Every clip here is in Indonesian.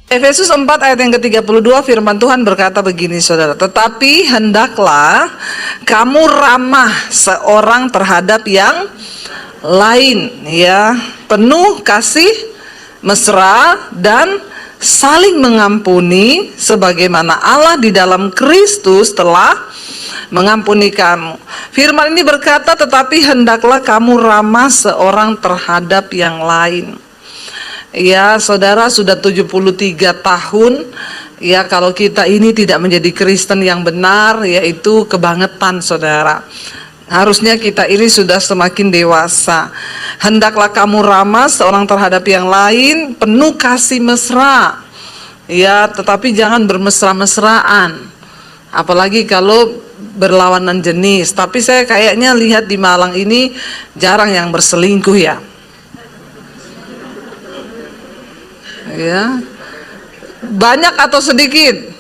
Efesus 4 ayat yang ke-32 firman Tuhan berkata begini saudara, tetapi hendaklah kamu ramah seorang terhadap yang lain, ya, penuh kasih mesra dan saling mengampuni sebagaimana Allah di dalam Kristus telah mengampuni kamu. Firman ini berkata, tetapi hendaklah kamu ramah seorang terhadap yang lain. Ya, saudara, sudah 73 tahun. Ya, kalau kita ini tidak menjadi Kristen yang benar, yaitu kebangetan, saudara. Harusnya kita ini sudah semakin dewasa. Hendaklah kamu ramah seorang terhadap yang lain, penuh kasih mesra. Ya, tetapi jangan bermesra-mesraan. Apalagi kalau berlawanan jenis. Tapi saya kayaknya lihat di Malang ini jarang yang berselingkuh, ya. Ya, banyak atau sedikit?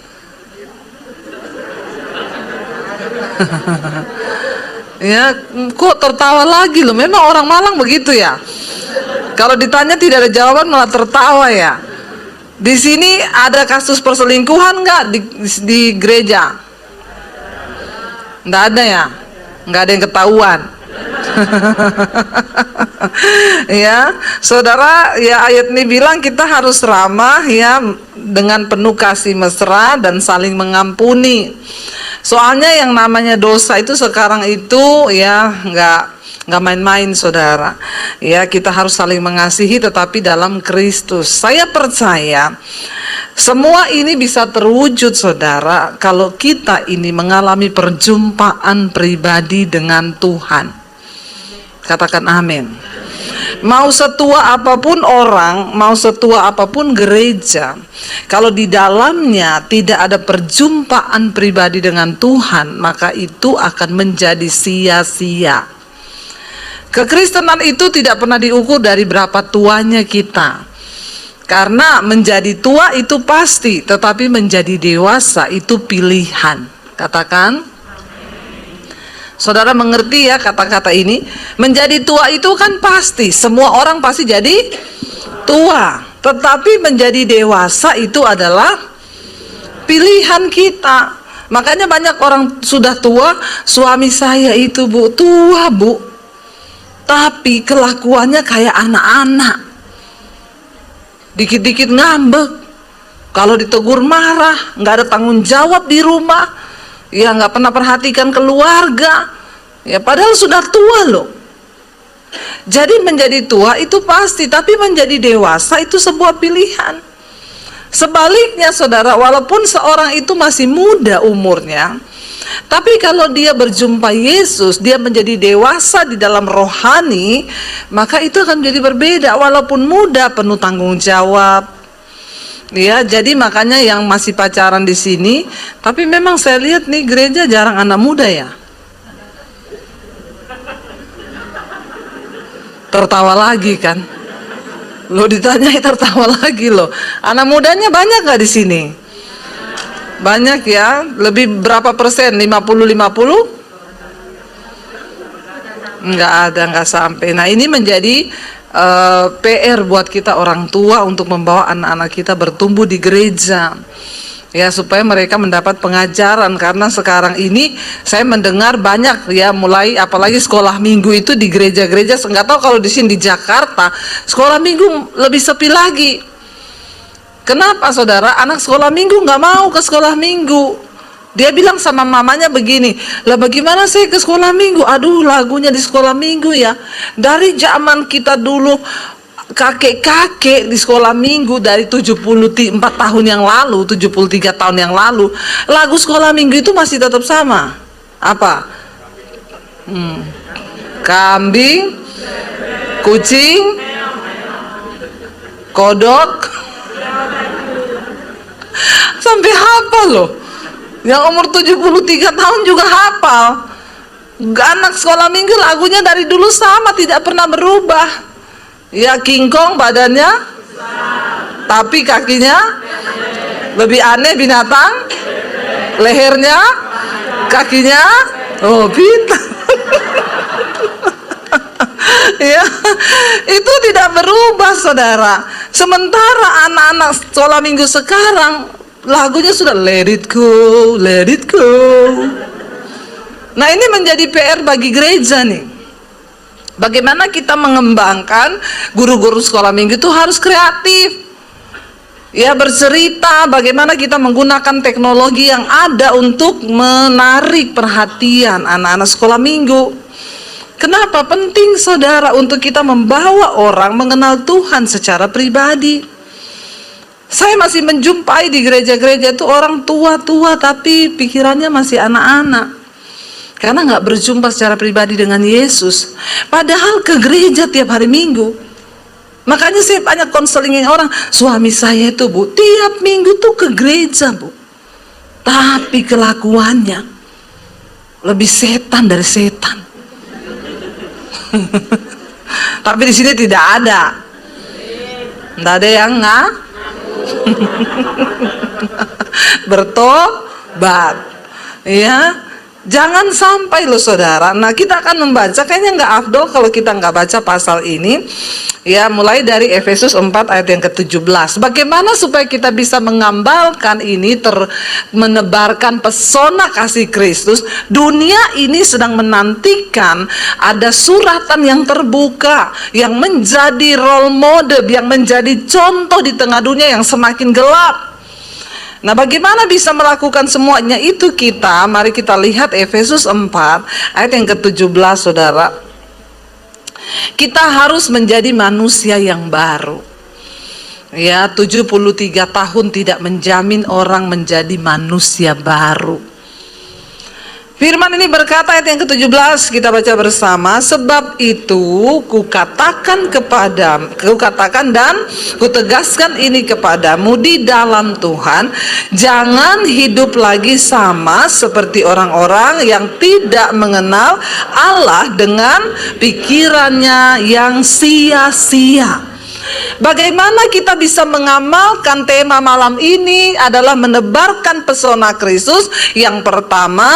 Ya, kok tertawa lagi loh? Memang orang Malang begitu ya. Kalau ditanya tidak ada jawaban malah tertawa ya. Di sini ada kasus perselingkuhan nggak di gereja? Nggak ada ya? Nggak ada yang ketahuan. Ya, saudara, ya ayat ini bilang kita harus ramah ya dengan penuh kasih mesra dan saling mengampuni. Soalnya yang namanya dosa itu sekarang itu ya nggak main-main, saudara. Ya, kita harus saling mengasihi tetapi dalam Kristus. Saya percaya semua ini bisa terwujud, saudara, kalau kita ini mengalami perjumpaan pribadi dengan Tuhan. Katakan amin. Mau setua apapun orang, mau setua apapun gereja, kalau di dalamnya tidak ada perjumpaan pribadi dengan Tuhan, maka itu akan menjadi sia-sia. Kekristenan itu tidak pernah diukur dari berapa tuanya kita. Karena menjadi tua itu pasti, tetapi menjadi dewasa itu pilihan. Katakan, saudara mengerti ya kata-kata ini? Menjadi tua itu kan pasti, semua orang pasti jadi tua. Tetapi menjadi dewasa itu adalah pilihan kita. Makanya banyak orang sudah tua, suami saya itu bu, tua bu, tapi kelakuannya kayak anak-anak. Dikit-dikit ngambek, kalau ditegur marah, nggak ada tanggung jawab di rumah, ya nggak pernah perhatikan keluarga, ya padahal sudah tua loh. Jadi menjadi tua itu pasti, tapi menjadi dewasa itu sebuah pilihan. Sebaliknya, saudara, walaupun seorang itu masih muda umurnya, tapi kalau dia berjumpa Yesus, dia menjadi dewasa di dalam rohani, maka itu akan menjadi berbeda. Walaupun muda, penuh tanggung jawab. Ya, jadi makanya yang masih pacaran di sini, tapi memang saya lihat nih gereja jarang anak muda ya. Tertawa lagi kan? Lo ditanya tertawa lagi loh. Anak mudanya banyak nggak di sini? Banyak ya. Lebih berapa persen? 50-50? Nggak ada, nggak sampai. Nah, ini menjadi PR buat kita orang tua untuk membawa anak-anak kita bertumbuh di gereja, ya, supaya mereka mendapat pengajaran. Karena sekarang ini saya mendengar banyak ya, mulai apalagi sekolah minggu itu di gereja-gereja. Nggak tahu kalau di sini di Jakarta sekolah minggu lebih sepi lagi. Kenapa, saudara? Anak sekolah minggu nggak mau ke sekolah minggu. Dia bilang sama mamanya begini, lah bagaimana saya ke sekolah minggu? Aduh, lagunya di sekolah minggu ya. Dari zaman kita dulu, kakek-kakek di sekolah minggu dari 74 tahun yang lalu, 73 tahun yang lalu, lagu sekolah minggu itu masih tetap sama. Apa? Kambing, kucing, kodok, sampai hafal loh. Yang umur 73 tahun juga hafal. Anak sekolah minggu lagunya dari dulu sama, tidak pernah berubah. Ya, King Kong badannya, tapi kakinya lebih aneh binatang, lehernya kakinya pintar. Ya, itu tidak berubah, saudara. Sementara anak-anak sekolah minggu sekarang lagunya sudah let it go, let it go. Nah, ini menjadi PR bagi gereja nih. Bagaimana kita mengembangkan guru-guru sekolah minggu itu harus kreatif. Ya, bercerita bagaimana kita menggunakan teknologi yang ada untuk menarik perhatian anak-anak sekolah minggu. Kenapa penting, saudara, untuk kita membawa orang mengenal Tuhan secara pribadi? Saya masih menjumpai di gereja-gereja itu orang tua-tua tapi pikirannya masih anak-anak. Karena nggak berjumpa secara pribadi dengan Yesus. Padahal ke gereja tiap hari Minggu. Makanya saya banyak konselingin orang, suami saya itu, Bu, tiap minggu tuh ke gereja, Bu. Tapi kelakuannya lebih setan dari setan. Tapi di sini tidak ada. Tidak ada yang bertobat. Ya. Jangan sampai loh, saudara. Nah, kita akan membaca, kayaknya nggak afdol kalau kita nggak baca pasal ini. Ya, mulai dari Efesus 4 ayat yang ke-17. Bagaimana supaya kita bisa mengambalkan ini, menebarkan pesona kasih Kristus. Dunia ini sedang menantikan ada suratan yang terbuka, yang menjadi role model, yang menjadi contoh di tengah dunia yang semakin gelap. Nah, bagaimana bisa melakukan semuanya itu kita? Mari kita lihat Efesus 4 ayat yang ke-17, saudara. Kita harus menjadi manusia yang baru. Ya, 73 tahun tidak menjamin orang menjadi manusia baru. Firman ini berkata, ayat yang ke-17 kita baca bersama, sebab itu kukatakan dan kutegaskan ini kepadamu di dalam Tuhan, jangan hidup lagi sama seperti orang-orang yang tidak mengenal Allah dengan pikirannya yang sia-sia. Bagaimana kita bisa mengamalkan tema malam ini adalah menebarkan pesona Kristus. Yang pertama,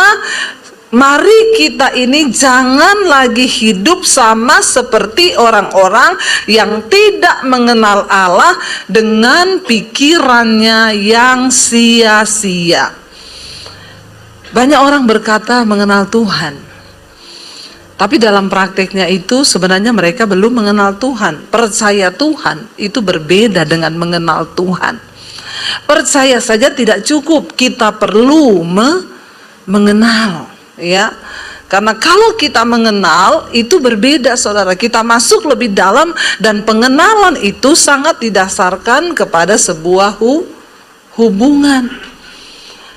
mari kita ini jangan lagi hidup sama seperti orang-orang yang tidak mengenal Allah dengan pikirannya yang sia-sia. Banyak orang berkata mengenal Tuhan, tapi dalam prakteknya itu sebenarnya mereka belum mengenal Tuhan. Percaya Tuhan itu berbeda dengan mengenal Tuhan. Percaya saja tidak cukup, kita perlu mengenal, ya. Karena kalau kita mengenal itu berbeda, saudara. Kita masuk lebih dalam dan pengenalan itu sangat didasarkan kepada sebuah hubungan.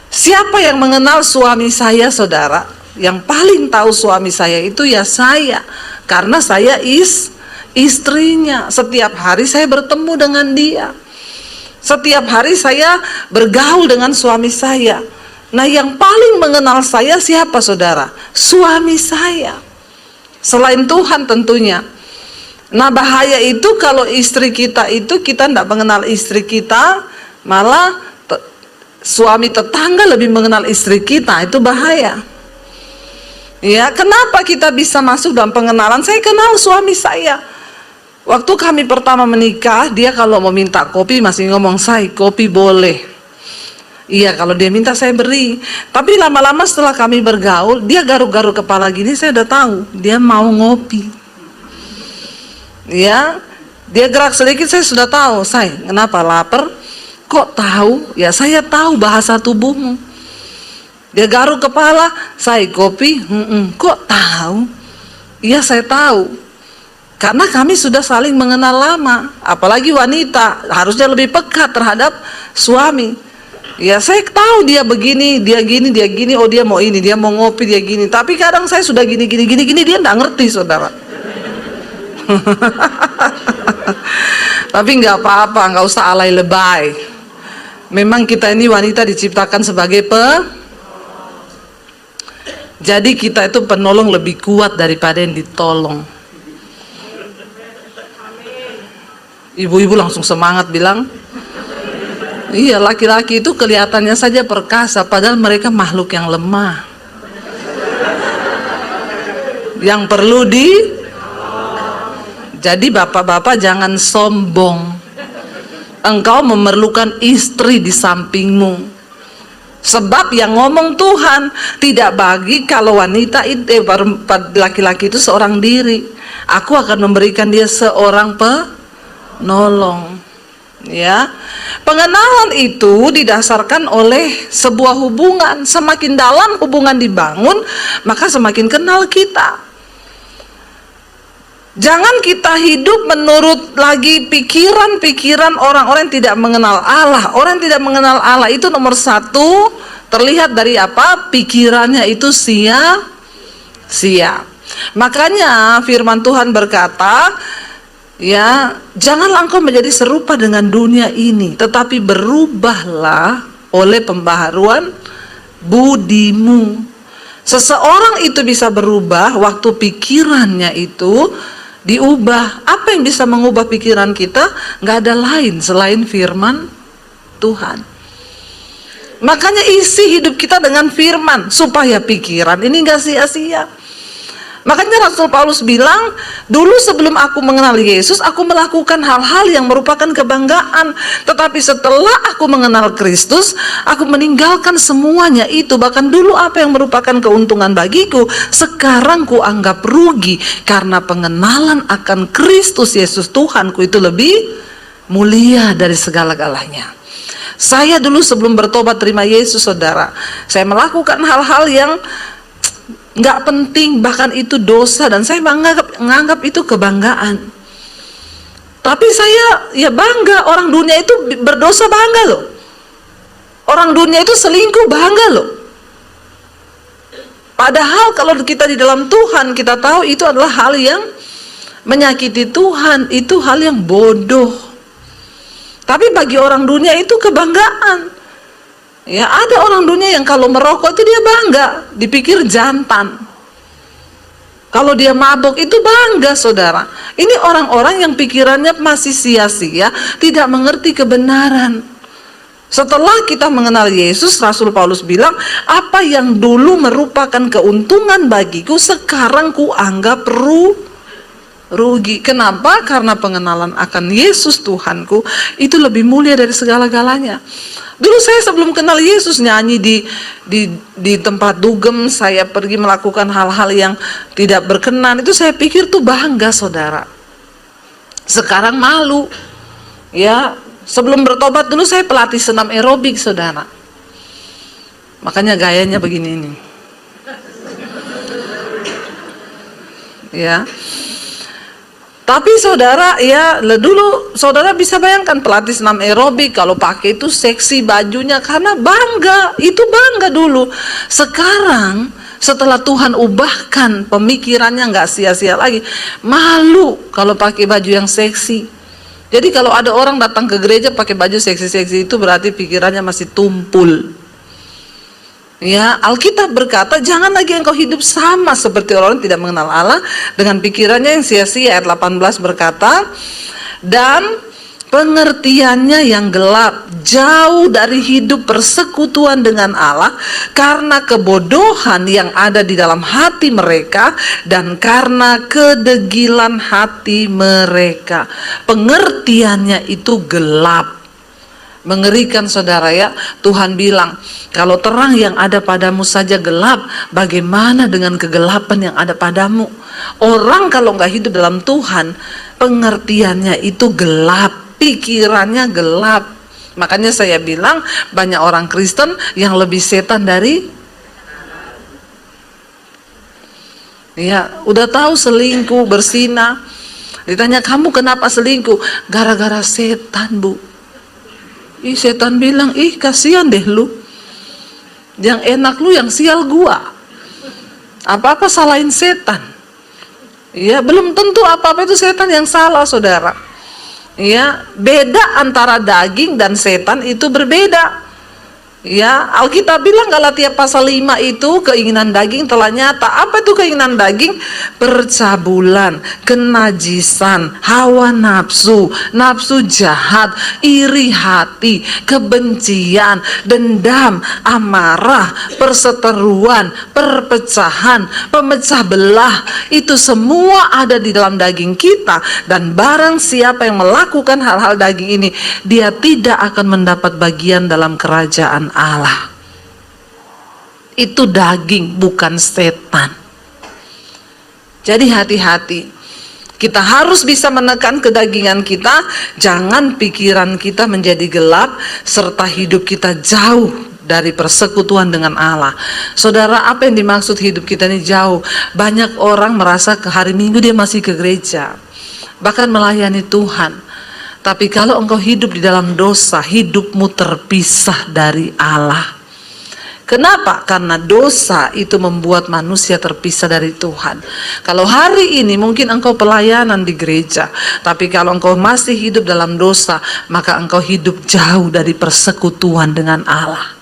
Siapa yang mengenal suami saya, saudara? Yang paling tahu suami saya itu ya saya, karena saya istrinya. Setiap hari saya bertemu dengan dia, setiap hari saya bergaul dengan suami saya. Nah, yang paling mengenal saya siapa, saudara? Suami saya, selain Tuhan tentunya. Nah, bahaya itu kalau istri kita itu kita tidak mengenal istri kita, malah suami tetangga lebih mengenal istri kita, itu bahaya. Ya, kenapa kita bisa masuk dalam pengenalan? Saya kenal suami saya. Waktu kami pertama menikah, dia kalau mau minta kopi masih ngomong, "Say, kopi boleh." Iya, kalau dia minta saya beri. Tapi lama-lama setelah kami bergaul, dia garuk-garuk kepala gini, saya udah tahu dia mau ngopi. Ya, dia gerak sedikit saya sudah tahu, "Say, kenapa lapar?" "Kok tahu?" "Ya, saya tahu bahasa tubuhmu." Dia garuk kepala, "Saya kopi." "Kok tahu?" "Iya, saya tahu." Karena kami sudah saling mengenal lama. Apalagi wanita harusnya lebih peka terhadap suami. Ya, saya tahu dia begini, dia gini, oh dia mau ini, dia mau ngopi, dia gini. Tapi kadang saya sudah gini, dia enggak ngerti, saudara. Tapi nggak apa-apa, nggak usah alay lebay. Memang kita ini wanita diciptakan sebagai jadi kita itu penolong lebih kuat daripada yang ditolong. Ibu-ibu langsung semangat bilang, Iya, laki-laki itu kelihatannya saja perkasa, padahal mereka makhluk yang lemah. Yang perlu Jadi bapak-bapak jangan sombong. Engkau memerlukan istri di sampingmu. Sebab yang ngomong Tuhan, tidak bagi kalau wanita itu, laki-laki itu seorang diri. Aku akan memberikan dia seorang penolong. Ya, pengenalan itu didasarkan oleh sebuah hubungan. Semakin dalam hubungan dibangun, maka semakin kenal kita. Jangan kita hidup menurut lagi pikiran-pikiran orang-orang yang tidak mengenal Allah. Orang yang tidak mengenal Allah itu nomor satu terlihat dari apa? Pikirannya itu sia-sia. Makanya firman Tuhan berkata, ya, janganlah engkau menjadi serupa dengan dunia ini, tetapi berubahlah oleh pembaharuan budimu. Seseorang itu bisa berubah waktu pikirannya itu diubah. Apa yang bisa mengubah pikiran kita? Nggak ada lain selain firman Tuhan. Makanya isi hidup kita dengan firman, supaya pikiran ini nggak sia-sia. Makanya Rasul Paulus bilang, dulu sebelum aku mengenal Yesus, aku melakukan hal-hal yang merupakan kebanggaan. Tetapi setelah aku mengenal Kristus, aku meninggalkan semuanya itu. Bahkan dulu apa yang merupakan keuntungan bagiku, sekarang ku anggap rugi. Karena pengenalan akan Kristus Yesus Tuhanku itu lebih mulia dari segala-galanya. Saya dulu sebelum bertobat terima Yesus, saudara, saya melakukan hal-hal yang nggak penting, bahkan itu dosa, dan saya menganggap itu kebanggaan. Tapi saya ya bangga, orang dunia itu berdosa bangga loh. Orang dunia itu selingkuh bangga loh. Padahal kalau kita di dalam Tuhan, kita tahu itu adalah hal yang menyakiti Tuhan, itu hal yang bodoh. Tapi bagi orang dunia itu kebanggaan. Ya, ada orang dunia yang kalau merokok itu dia bangga, dipikir jantan. Kalau dia mabuk itu bangga, saudara. Ini orang-orang yang pikirannya masih sia-sia, tidak mengerti kebenaran. Setelah kita mengenal Yesus, Rasul Paulus bilang, apa yang dulu merupakan keuntungan bagiku, sekarang ku anggap rugi. Kenapa? Karena pengenalan akan Yesus Tuhanku itu lebih mulia dari segala-galanya. Dulu saya sebelum kenal Yesus nyanyi di tempat dugem, saya pergi melakukan hal-hal yang tidak berkenan, itu saya pikir tuh bangga, saudara. Sekarang malu. Ya, sebelum bertobat dulu saya pelatih senam aerobik, saudara. Makanya gayanya begini ini. Ya. Tapi saudara, ya dulu saudara bisa bayangkan pelatih senam aerobik kalau pakai itu seksi bajunya, karena bangga, itu bangga dulu. Sekarang setelah Tuhan ubahkan pemikirannya, nggak sia-sia lagi, malu kalau pakai baju yang seksi. Jadi kalau ada orang datang ke gereja pakai baju seksi-seksi, itu berarti pikirannya masih tumpul. Ya, Alkitab berkata, jangan lagi engkau hidup sama seperti orang yang tidak mengenal Allah dengan pikirannya yang sia-sia. Ayat 18 berkata, dan pengertiannya yang gelap, jauh dari hidup persekutuan dengan Allah, karena kebodohan yang ada di dalam hati mereka dan karena kedegilan hati mereka. Pengertiannya itu gelap. Mengerikan, saudara, ya. Tuhan bilang, kalau terang yang ada padamu saja gelap, bagaimana dengan kegelapan yang ada padamu? Orang kalau nggak hidup dalam Tuhan, pengertiannya itu gelap, pikirannya gelap. Makanya saya bilang, banyak orang Kristen yang lebih setan dari, ya, udah tahu selingkuh, berzina, ditanya kamu kenapa selingkuh? Gara-gara setan, Bu. Setan bilang, kasihan deh lu, yang enak lu, yang sial gua. Apa-apa salahin setan. Ya, belum tentu apa-apa itu setan yang salah, saudara. Ya, beda antara daging dan setan itu berbeda. Ya, Alkitab bilang Galatia pasal 5 itu keinginan daging telah nyata. Apa itu keinginan daging? Percabulan, kenajisan, hawa nafsu, nafsu jahat, iri hati, kebencian, dendam, amarah, perseteruan, perpecahan, pemecah belah. Itu semua ada di dalam daging kita. Dan barang siapa yang melakukan hal-hal daging ini, dia tidak akan mendapat bagian dalam kerajaan Allah. Itu daging, bukan setan. Jadi hati-hati. Kita harus bisa menekan kedagingan kita. Jangan pikiran kita menjadi gelap, serta hidup kita jauh dari persekutuan dengan Allah. Saudara, apa yang dimaksud hidup kita ini jauh? Banyak orang merasa ke hari Minggu dia masih ke gereja, bahkan melayani Tuhan. Tapi kalau engkau hidup di dalam dosa, hidupmu terpisah dari Allah. Kenapa? Karena dosa itu membuat manusia terpisah dari Tuhan. Kalau hari ini mungkin engkau pelayanan di gereja, tapi kalau engkau masih hidup dalam dosa, maka engkau hidup jauh dari persekutuan dengan Allah.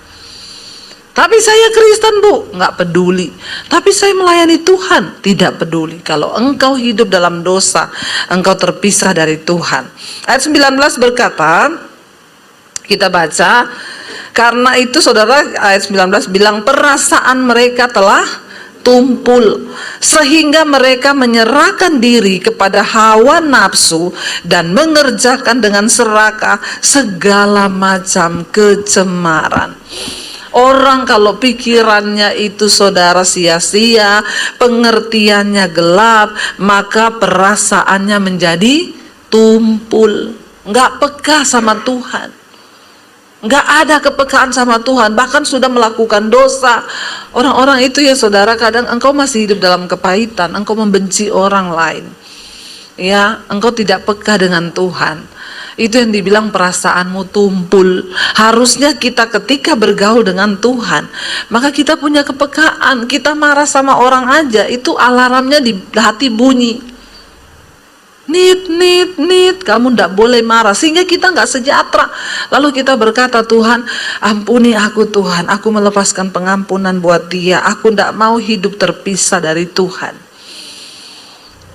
Tapi saya Kristen, Bu, nggak peduli. Tapi saya melayani Tuhan, tidak peduli. Kalau engkau hidup dalam dosa, engkau terpisah dari Tuhan. Ayat 19 berkata, kita baca, karena itu saudara, ayat 19 bilang, perasaan mereka telah tumpul, sehingga mereka menyerahkan diri kepada hawa nafsu dan mengerjakan dengan serakah segala macam kecemaran. Orang kalau pikirannya itu saudara sia-sia, pengertiannya gelap, maka perasaannya menjadi tumpul, nggak peka sama Tuhan, nggak ada kepekaan sama Tuhan, bahkan sudah melakukan dosa. Orang-orang itu ya saudara, kadang engkau masih hidup dalam kepahitan, engkau membenci orang lain, ya, engkau tidak peka dengan Tuhan. Itu yang dibilang perasaanmu tumpul. Harusnya kita ketika bergaul dengan Tuhan, maka kita punya kepekaan. Kita marah sama orang aja, itu alarmnya di hati bunyi. Nit, kamu tidak boleh marah, sehingga kita nggak sejahtera. Lalu kita berkata, Tuhan, ampuni aku Tuhan, aku melepaskan pengampunan buat dia, aku tidak mau hidup terpisah dari Tuhan.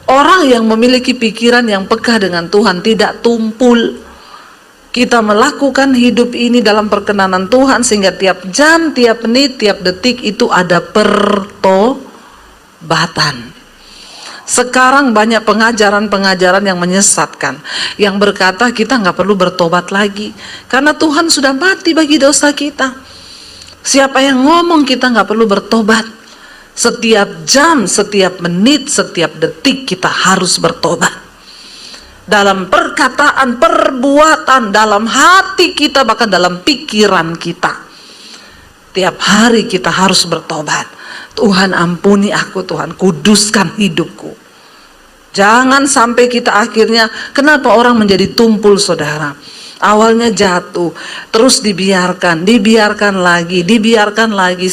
Orang yang memiliki pikiran yang peka dengan Tuhan tidak tumpul. Kita melakukan hidup ini dalam perkenanan Tuhan, sehingga tiap jam, tiap menit, tiap detik itu ada pertobatan. Sekarang banyak pengajaran-pengajaran yang menyesatkan, yang berkata kita nggak perlu bertobat lagi, karena Tuhan sudah mati bagi dosa kita. Siapa yang ngomong kita nggak perlu bertobat? Setiap jam, setiap menit, setiap detik kita harus bertobat. Dalam perkataan, perbuatan, dalam hati kita, bahkan dalam pikiran kita. Tiap hari kita harus bertobat. Tuhan ampuni aku, Tuhan kuduskan hidupku. Jangan sampai kita akhirnya, kenapa orang menjadi tumpul saudara? Awalnya jatuh, terus dibiarkan lagi.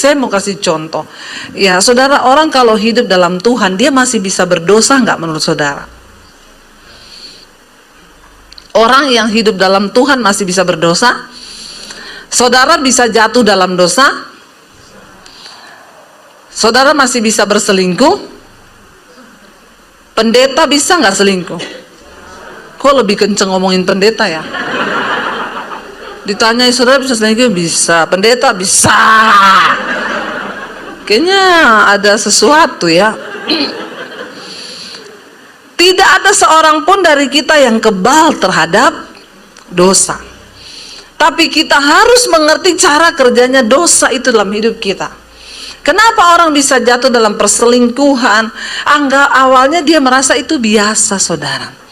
Saya mau kasih contoh. Ya, saudara, orang kalau hidup dalam Tuhan, dia masih bisa berdosa nggak menurut saudara? Orang yang hidup dalam Tuhan masih bisa berdosa? Saudara bisa jatuh dalam dosa? Saudara masih bisa berselingkuh? Pendeta bisa nggak selingkuh? Kok lebih kenceng ngomongin pendeta ya? Ditanya, saudara bisa selingkuh? Bisa. Pendeta bisa. Kayaknya ada sesuatu ya. Tidak ada seorang pun dari kita yang kebal terhadap dosa. Tapi kita harus mengerti cara kerjanya dosa itu dalam hidup kita. Kenapa orang bisa jatuh dalam perselingkuhan? Awalnya dia merasa itu biasa, saudara.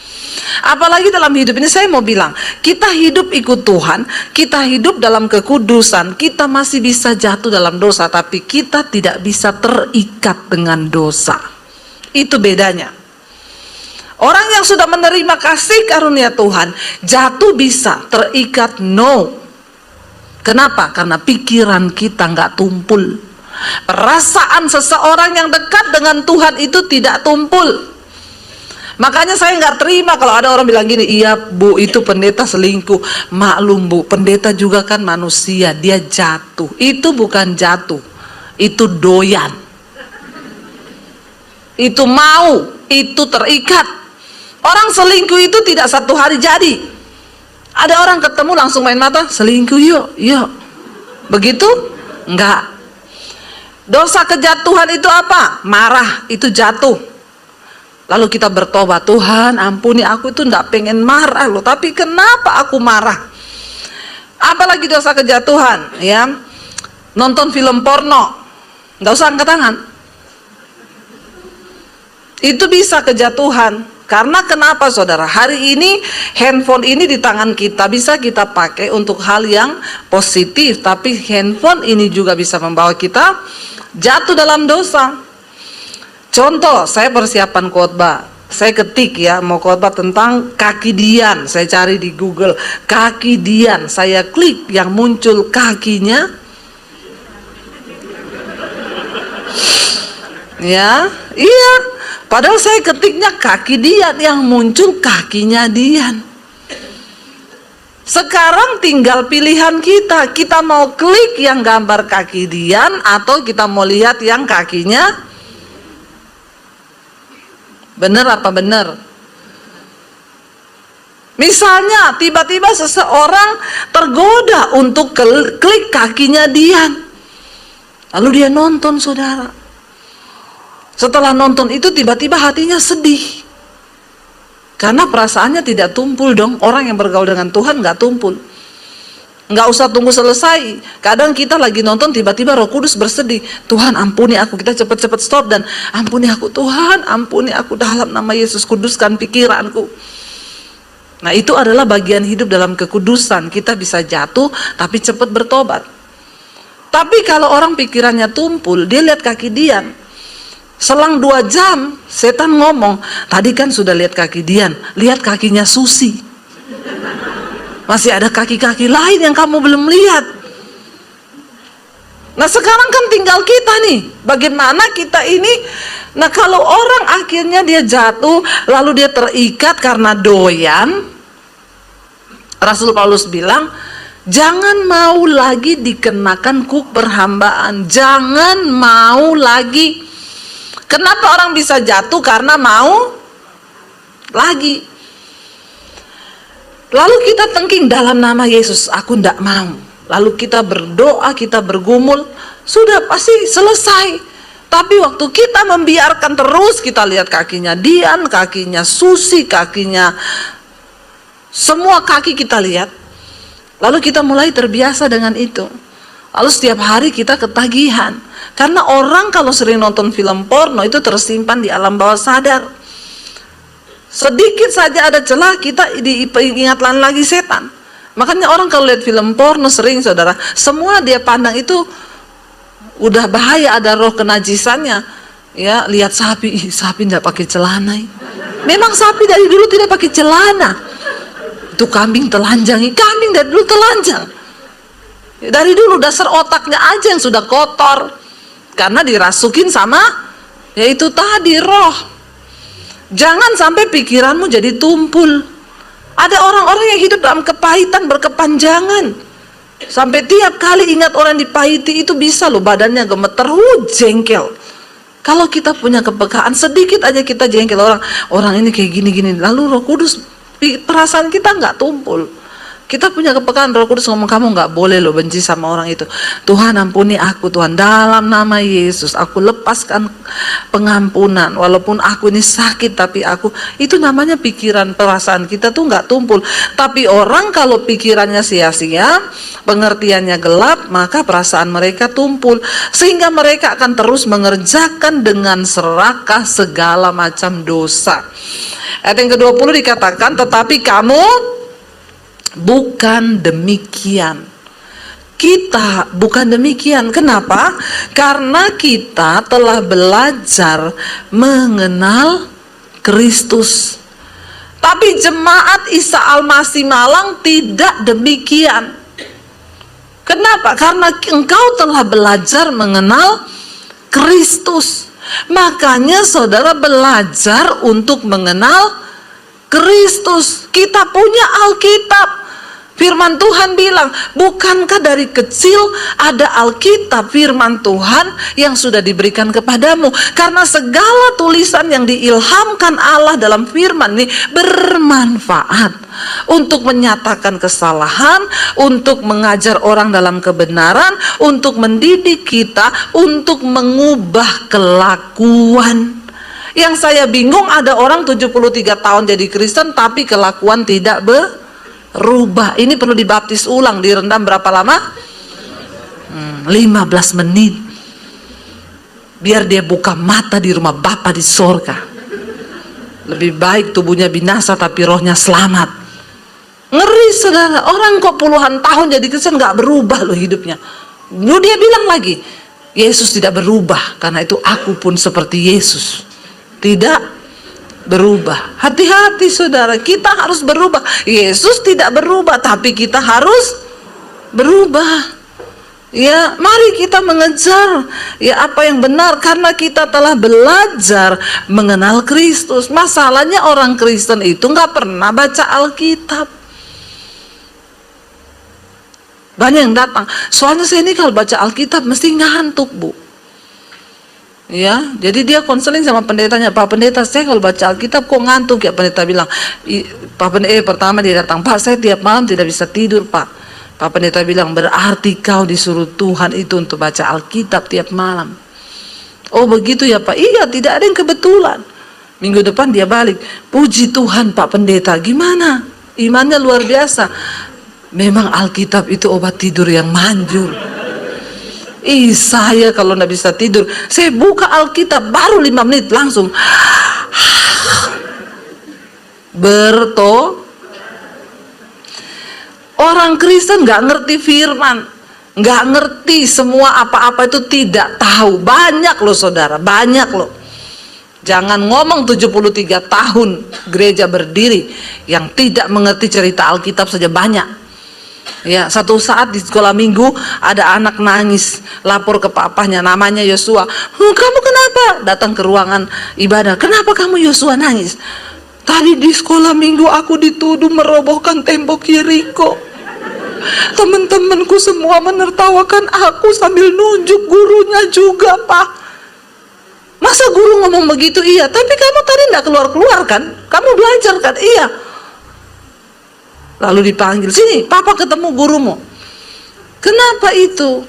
Apalagi dalam hidup ini saya mau bilang, kita hidup ikut Tuhan, kita hidup dalam kekudusan, kita masih bisa jatuh dalam dosa, tapi kita tidak bisa terikat dengan dosa. Itu bedanya. Orang yang sudah menerima kasih karunia Tuhan, jatuh bisa, terikat no. Kenapa? Karena pikiran kita nggak tumpul. Perasaan seseorang yang dekat dengan Tuhan itu tidak tumpul. Makanya saya nggak terima kalau ada orang bilang gini, iya Bu, itu pendeta selingkuh. Maklum Bu, pendeta juga kan manusia, dia jatuh. Itu bukan jatuh, itu doyan. Itu mau, itu terikat. Orang selingkuh itu tidak satu hari jadi. Ada orang ketemu langsung main mata, selingkuh yuk, yuk. Begitu? Enggak. Dosa kejatuhan itu apa? Marah, itu jatuh. Lalu kita bertobat, Tuhan ampuni aku itu enggak pengen marah loh, tapi kenapa aku marah? Apalagi dosa kejatuhan, ya. Nonton film porno, enggak usah angkat tangan. Itu bisa kejatuhan. Karena kenapa saudara? Hari ini handphone ini di tangan kita bisa kita pakai untuk hal yang positif, tapi handphone ini juga bisa membawa kita jatuh dalam dosa. Contoh, saya persiapan khotbah, saya ketik ya, mau khotbah tentang kaki Dian, saya cari di Google, kaki Dian, saya klik, yang muncul kakinya, ya, iya, padahal saya ketiknya kaki Dian, yang muncul kakinya Dian. Sekarang tinggal pilihan kita, kita mau klik yang gambar kaki Dian, atau kita mau lihat yang kakinya. Bener apa bener? Misalnya tiba-tiba seseorang tergoda untuk klik kakinya Dian, lalu dia nonton saudara. Setelah nonton itu tiba-tiba hatinya sedih, karena perasaannya tidak tumpul dong. Orang yang bergaul dengan Tuhan nggak tumpul. Nggak usah tunggu selesai. Kadang kita lagi nonton tiba-tiba Roh Kudus bersedih, Tuhan ampuni aku, kita cepet-cepet stop dan ampuni aku, Tuhan ampuni aku, dalam nama Yesus kuduskan pikiranku. Nah itu adalah bagian hidup dalam kekudusan. Kita bisa jatuh tapi cepat bertobat. Tapi kalau orang pikirannya tumpul, dia lihat kaki Dian, selang 2 jam setan ngomong, tadi kan sudah lihat kaki Dian, lihat kakinya Susi. Masih ada kaki-kaki lain yang kamu belum lihat. Nah sekarang kan tinggal kita nih, bagaimana kita ini. Nah kalau orang akhirnya dia jatuh, lalu dia terikat karena doyan, Rasul Paulus bilang, jangan mau lagi dikenakan kuk perhambaan. Jangan mau lagi. Kenapa orang bisa jatuh? Karena mau lagi. Lalu kita tengking, dalam nama Yesus aku ndak mau. Lalu kita berdoa, kita bergumul, sudah pasti selesai. Tapi waktu kita membiarkan terus, kita lihat kakinya Dian, kakinya Susi, kakinya semua kaki kita lihat. Lalu kita mulai terbiasa dengan itu. Lalu setiap hari kita ketagihan. Karena orang kalau sering nonton film porno itu tersimpan di alam bawah sadar. Sedikit saja ada celah, kita diingatkan lagi setan. Makanya orang kalau lihat film porno sering saudara, semua dia pandang itu udah bahaya, ada roh kenajisannya. Ya, lihat sapi, sapi tidak pakai celana. Memang sapi dari dulu tidak pakai celana. Itu kambing telanjang, kambing dari dulu telanjang. Dari dulu dasar otaknya aja yang sudah kotor, karena dirasukin sama yaitu tadi roh. Jangan sampai pikiranmu jadi tumpul. Ada orang-orang yang hidup dalam kepahitan berkepanjangan, sampai tiap kali ingat orang dipahiti itu bisa loh badannya gemeter, jengkel. Kalau kita punya kepekaan, sedikit aja kita jengkel orang ini kayak gini-gini, lalu Roh Kudus, perasaan kita nggak tumpul. Kita punya kepekaan, Roh Kudus ngomong, kamu nggak boleh loh benci sama orang itu. Tuhan ampuni aku, Tuhan, dalam nama Yesus aku lepaskan pengampunan. Walaupun aku ini sakit, tapi aku, itu namanya pikiran, perasaan kita tuh nggak tumpul. Tapi orang kalau pikirannya sia-sia, pengertiannya gelap, maka perasaan mereka tumpul, sehingga mereka akan terus mengerjakan dengan serakah segala macam dosa. Ayat yang ke-20 dikatakan, tetapi kamu bukan demikian. Kita bukan demikian. Kenapa? Karena kita telah belajar mengenal Kristus. Tapi jemaat Isa Al-Masih Malang tidak demikian. Kenapa? Karena engkau telah belajar mengenal Kristus. Makanya saudara belajar untuk mengenal Kristus. Kita punya Alkitab. Firman Tuhan bilang, bukankah dari kecil ada Alkitab firman Tuhan yang sudah diberikan kepadamu? Karena segala tulisan yang diilhamkan Allah dalam firman ini bermanfaat untuk menyatakan kesalahan, untuk mengajar orang dalam kebenaran, untuk mendidik kita, untuk mengubah kelakuan. Yang saya bingung, ada orang 73 tahun jadi Kristen tapi kelakuan tidak berubah. Ini perlu dibaptis ulang, direndam berapa lama? 15 menit. Biar dia buka mata di rumah Bapa di sorga. Lebih baik tubuhnya binasa tapi rohnya selamat. Ngeri saudara, orang kok puluhan tahun jadi Kristen gak berubah loh hidupnya. Lalu dia bilang lagi, Yesus tidak berubah, karena itu aku pun seperti Yesus, tidak berubah. Hati-hati saudara, kita harus berubah. Yesus tidak berubah, tapi kita harus berubah. Ya, mari kita mengejar ya apa yang benar, karena kita telah belajar mengenal Kristus. Masalahnya orang Kristen itu nggak pernah baca Alkitab. Banyak yang datang, soalnya saya ini kalau baca Alkitab mesti ngantuk, Bu. Ya, jadi dia konseling sama pendetanya, Pak Pendeta, saya kalau baca Alkitab kok ngantuk ya. Pendeta bilang, Pak Pendeta, pertama dia datang, Pak saya tiap malam tidak bisa tidur, Pak. Pak Pendeta bilang, berarti kau disuruh Tuhan itu untuk baca Alkitab tiap malam. Oh begitu ya Pak, iya, tidak ada yang kebetulan. Minggu depan dia balik, puji Tuhan Pak Pendeta, gimana? Imannya luar biasa. Memang Alkitab itu obat tidur yang manjur. Saya kalau nggak bisa tidur, saya buka Alkitab baru 5 menit langsung Orang Kristen nggak ngerti firman, nggak ngerti semua apa-apa itu, tidak tahu. Banyak loh saudara, banyak loh. Jangan ngomong 73 tahun gereja berdiri yang tidak mengerti cerita Alkitab saja banyak. Ya, satu saat di sekolah minggu ada anak nangis, lapor ke papahnya, namanya Yosua. Kamu kenapa? Datang ke ruangan ibadah. Kenapa kamu Yosua nangis? Tadi di sekolah minggu aku dituduh merobohkan tembok Yeriko. Teman-temanku semua menertawakan aku sambil nunjuk gurunya juga, Pak. Masa guru ngomong begitu? Iya, tapi kamu tadi tidak keluar-keluar kan? Kamu belajar kan? Iya. Lalu dipanggil, sini papa ketemu gurumu. Kenapa itu?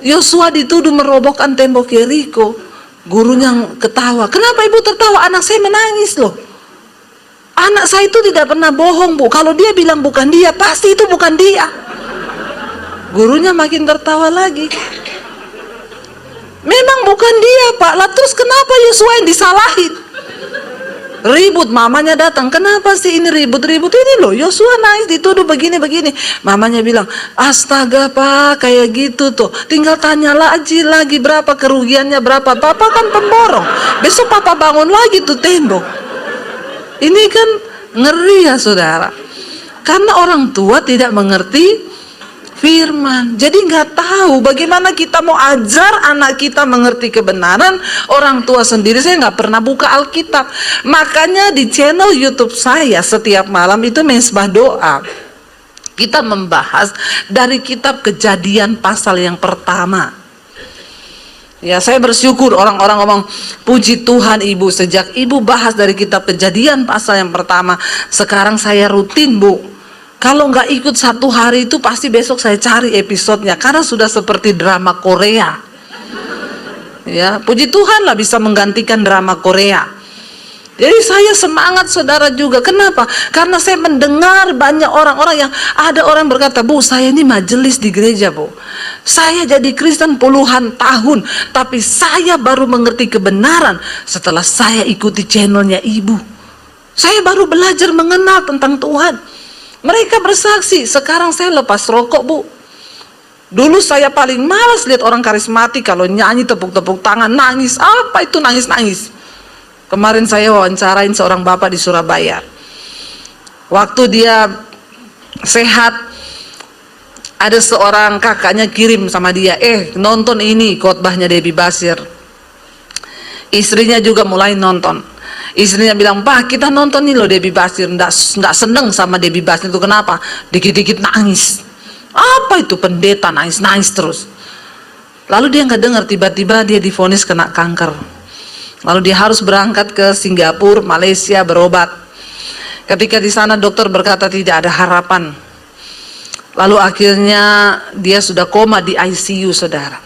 Yosua dituduh merobohkan tembok Yeriko. Gurunya ketawa. Kenapa ibu tertawa? Anak saya menangis loh. Anak saya itu tidak pernah bohong, Bu. Kalau dia bilang bukan dia, pasti itu bukan dia. Gurunya makin tertawa lagi. Memang bukan dia, Pak. Lah terus kenapa Yosua yang disalahin? Ribut, mamanya datang. Kenapa sih ini ribut-ribut? Ini loh, Yosua nangis dituduh begini-begini. Mamanya bilang, astaga Pak, kayak gitu tuh. Tinggal tanyalah aja lagi berapa kerugiannya, berapa. Papa kan pemborong. Besok papa bangun lagi tuh tembok. Ini kan ngeri ya saudara. Karena orang tua tidak mengerti firman, jadi nggak tahu bagaimana kita mau ajar anak kita mengerti kebenaran. Orang tua sendiri saya nggak pernah buka Alkitab. Makanya di channel YouTube saya setiap malam itu Mezbah Doa, kita membahas dari kitab Kejadian pasal yang pertama. Ya, saya bersyukur orang-orang ngomong, puji Tuhan ibu, sejak ibu bahas dari kitab Kejadian pasal yang pertama, sekarang saya rutin, Bu. Kalau nggak ikut satu hari itu pasti besok saya cari episodenya, karena sudah seperti drama Korea. Ya, puji Tuhan lah bisa menggantikan drama Korea. Jadi saya semangat saudara juga. Kenapa? Karena saya mendengar banyak orang-orang yang ada orang berkata, Bu, saya ini majelis di gereja, Bu. Saya jadi Kristen puluhan tahun, tapi saya baru mengerti kebenaran setelah saya ikuti channelnya ibu. Saya baru belajar mengenal tentang Tuhan. Mereka bersaksi, sekarang saya lepas rokok, Bu. Dulu saya paling malas lihat orang karismatik kalau nyanyi tepuk-tepuk tangan, nangis. Apa itu nangis-nangis? Kemarin saya wawancarain seorang bapak di Surabaya. Waktu dia sehat, ada seorang kakaknya kirim sama dia, nonton ini khotbahnya Debbie Basir. Istrinya juga mulai nonton. Istrinya bilang, "Pak, kita nonton nih loh Debbie Basir." Nggak seneng sama Debbie Basir itu, kenapa? Dikit-dikit nangis. Apa itu pendeta nangis-nangis terus? Lalu dia nggak dengar, tiba-tiba dia divonis kena kanker. Lalu dia harus berangkat ke Singapura, Malaysia berobat. Ketika di sana dokter berkata tidak ada harapan. Lalu akhirnya dia sudah koma di ICU, saudara.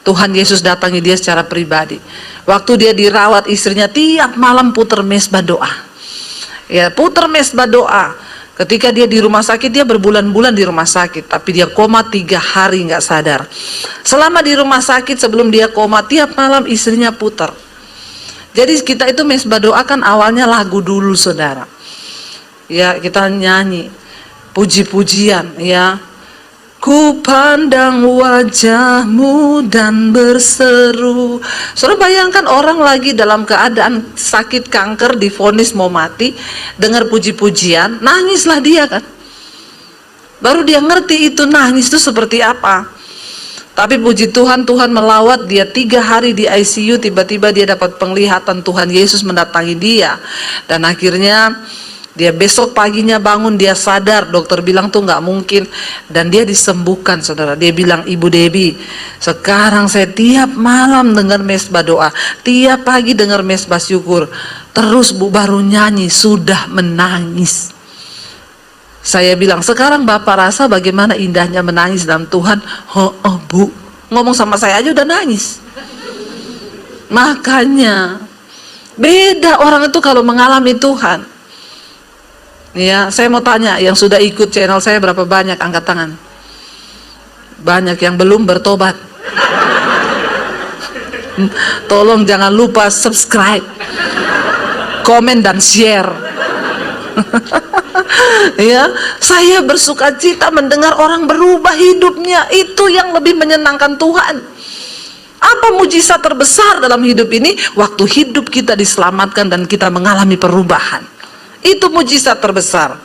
Tuhan Yesus datangi dia secara pribadi. Waktu dia dirawat, istrinya tiap malam putar mesbah doa. Ya, putar mesbah doa. Ketika dia di rumah sakit, dia berbulan-bulan di rumah sakit, tapi dia koma 3 hari nggak sadar. Selama di rumah sakit sebelum dia koma, tiap malam istrinya putar. Jadi kita itu mesbah doa kan awalnya lagu dulu, saudara. Ya, kita nyanyi puji-pujian, ya. Ku pandang wajahmu dan berseru. Saudara bayangkan orang lagi dalam keadaan sakit kanker, divonis mau mati, dengar puji-pujian, nangislah dia kan. Baru dia ngerti itu nangis itu seperti apa. Tapi puji Tuhan, Tuhan melawat dia 3 hari di ICU, tiba-tiba dia dapat penglihatan, Tuhan Yesus mendatangi dia. Dan akhirnya dia besok paginya bangun, dia sadar, dokter bilang tuh nggak mungkin, dan dia disembuhkan, saudara. Dia bilang, "Ibu Debbie, sekarang saya tiap malam dengar mesbah doa, tiap pagi dengar mesbah syukur, terus Bu baru nyanyi, sudah menangis." Saya bilang, "Sekarang Bapak rasa bagaimana indahnya menangis dalam Tuhan?" "Oh, Bu, ngomong sama saya aja udah nangis." Makanya beda orang itu kalau mengalami Tuhan. Ya, saya mau tanya, yang sudah ikut channel saya berapa banyak? Angkat tangan. Banyak. Yang belum bertobat. Tolong jangan lupa subscribe, komen dan share. Ya, saya bersuka cita mendengar orang berubah hidupnya. Itu yang lebih menyenangkan Tuhan. Apa mujizat terbesar dalam hidup ini? Waktu hidup kita diselamatkan dan kita mengalami perubahan. Itu mujizat terbesar.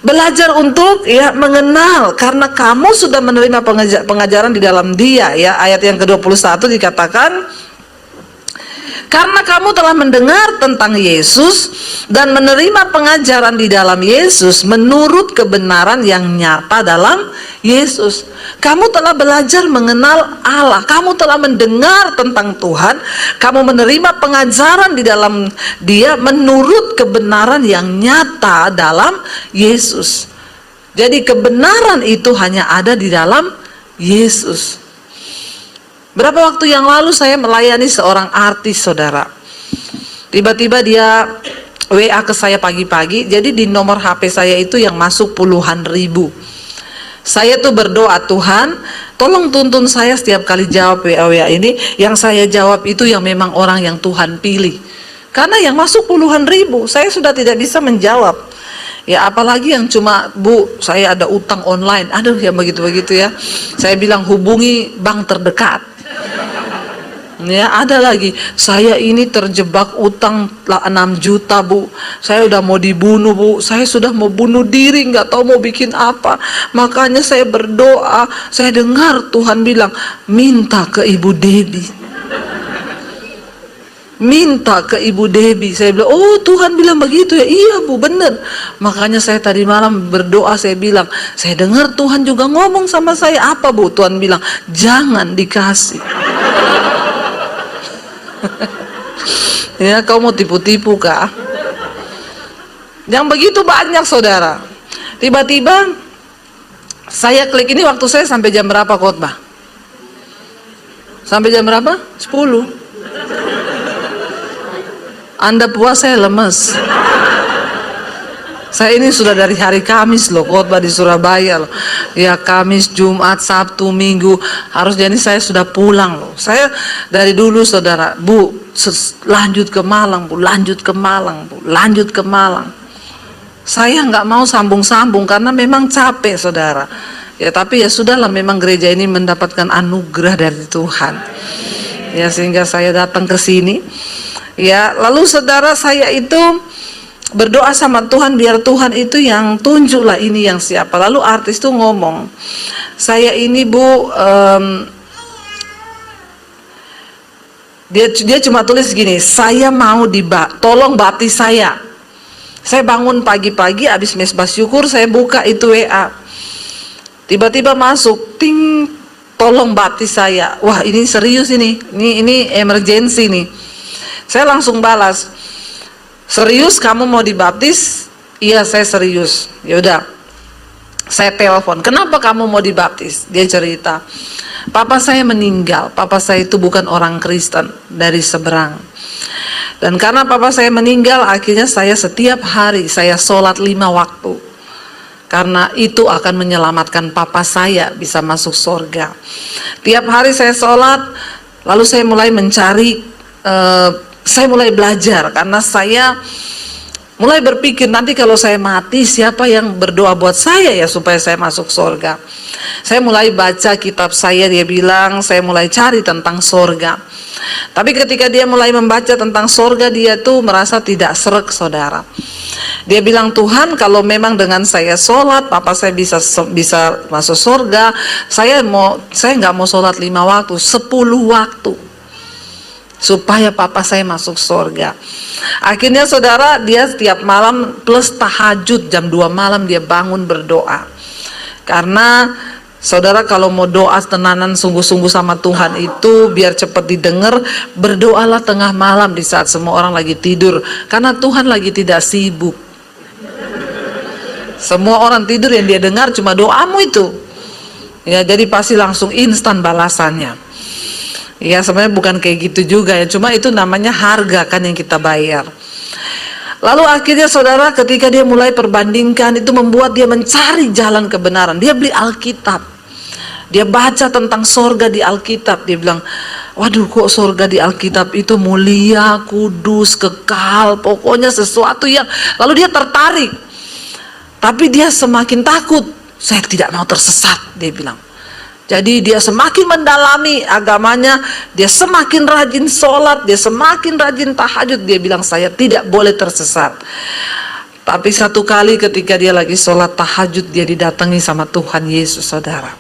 Belajar untuk ya mengenal, karena kamu sudah menerima pengajaran di dalam Dia, ya. Ayat yang ke-21 dikatakan, karena kamu telah mendengar tentang Yesus dan menerima pengajaran di dalam Yesus menurut kebenaran yang nyata dalam Yesus. Kamu telah belajar mengenal Allah, kamu telah mendengar tentang Tuhan, kamu menerima pengajaran di dalam Dia menurut kebenaran yang nyata dalam Yesus. Jadi kebenaran itu hanya ada di dalam Yesus. Berapa waktu yang lalu saya melayani seorang artis, saudara. Tiba-tiba dia WA ke saya pagi-pagi. Jadi di nomor HP saya itu yang masuk puluhan ribu. Saya tuh berdoa, "Tuhan, tolong tuntun saya setiap kali jawab WA ini, yang saya jawab itu yang memang orang yang Tuhan pilih." Karena yang masuk puluhan ribu, saya sudah tidak bisa menjawab. Ya apalagi yang cuma, "Bu, saya ada utang online." Aduh, yang begitu-begitu ya. Saya bilang, "Hubungi bank terdekat." Ya, ada lagi, "Saya ini terjebak utang 6 juta Bu, saya udah mau dibunuh Bu, saya sudah mau bunuh diri, nggak tahu mau bikin apa, makanya saya berdoa, saya dengar Tuhan bilang minta ke Ibu Debbie, minta ke Ibu Debbie." Saya bilang, "Oh, Tuhan bilang begitu ya?" "Iya Bu, bener." Makanya saya tadi malam berdoa, saya bilang, "Saya dengar Tuhan juga ngomong sama saya." "Apa Bu?" Tuhan bilang, "Jangan dikasih." Ya, kau mau tipu-tipu kah? Yang begitu banyak, saudara. Tiba-tiba saya klik ini, waktu saya sampai jam berapa khotbah? Sampai jam berapa? 10. Anda puas, saya lemes. Saya ini sudah dari hari Kamis loh khotbah di Surabaya loh. Ya Kamis, Jumat, Sabtu, Minggu. Harus jadi saya sudah pulang loh. Saya dari dulu, saudara, "Bu, lanjut ke Malang Bu, lanjut ke Malang Bu, lanjut ke Malang." Saya nggak mau sambung-sambung karena memang capek, saudara. Ya tapi ya sudahlah, memang gereja ini mendapatkan anugerah dari Tuhan. Ya sehingga saya datang ke sini. Ya lalu saudara, saya itu berdoa sama Tuhan, biar Tuhan itu yang tunjuklah ini yang siapa. Lalu artis tuh ngomong, "Saya ini Bu Dia cuma tulis gini, saya mau tolong baptis saya. Saya bangun pagi-pagi habis mesbah syukur, saya buka itu WA. Tiba-tiba masuk, ting, tolong baptis saya. Wah, ini serius ini emergency nih. Saya langsung balas, serius kamu mau dibaptis? Iya, saya serius. Ya udah, saya telepon, kenapa kamu mau dibaptis? Dia cerita, papa saya meninggal, papa saya itu bukan orang Kristen dari seberang. Dan karena papa saya meninggal, akhirnya saya setiap hari saya sholat 5 waktu. Karena itu akan menyelamatkan papa saya bisa masuk surga. Tiap hari saya sholat, lalu saya mulai mencari, saya mulai belajar, karena saya mulai berpikir, nanti kalau saya mati siapa yang berdoa buat saya ya supaya saya masuk surga. Saya mulai baca kitab saya, dia bilang, saya mulai cari tentang surga. Tapi ketika dia mulai membaca tentang surga, dia tuh merasa tidak sreg, saudara. Dia bilang, Tuhan, kalau memang dengan saya sholat papa saya bisa masuk surga, saya nggak mau sholat 5 waktu, 10 waktu supaya papa saya masuk surga. Akhirnya saudara, dia setiap malam plus tahajud jam 2 malam dia bangun berdoa. Karena saudara, kalau mau doa tenanan sungguh-sungguh sama Tuhan itu biar cepat didengar, berdoalah tengah malam di saat semua orang lagi tidur, karena Tuhan lagi tidak sibuk. Semua orang tidur, yang dia dengar cuma doamu itu. Ya, jadi pasti langsung instan balasannya. Ya, sebenarnya bukan kayak gitu juga ya, cuma itu namanya harga kan yang kita bayar. Lalu akhirnya saudara, ketika dia mulai perbandingkan, itu membuat dia mencari jalan kebenaran. Dia beli Alkitab, dia baca tentang sorga di Alkitab. Dia bilang, waduh, kok sorga di Alkitab itu mulia, kudus, kekal, pokoknya sesuatu yang, lalu dia tertarik. Tapi dia semakin takut, saya tidak mau tersesat, dia bilang. Jadi dia semakin mendalami agamanya, dia semakin rajin sholat, dia semakin rajin tahajud. Dia bilang, saya tidak boleh tersesat. Tapi satu kali ketika dia lagi sholat tahajud, dia didatangi sama Tuhan Yesus, saudara.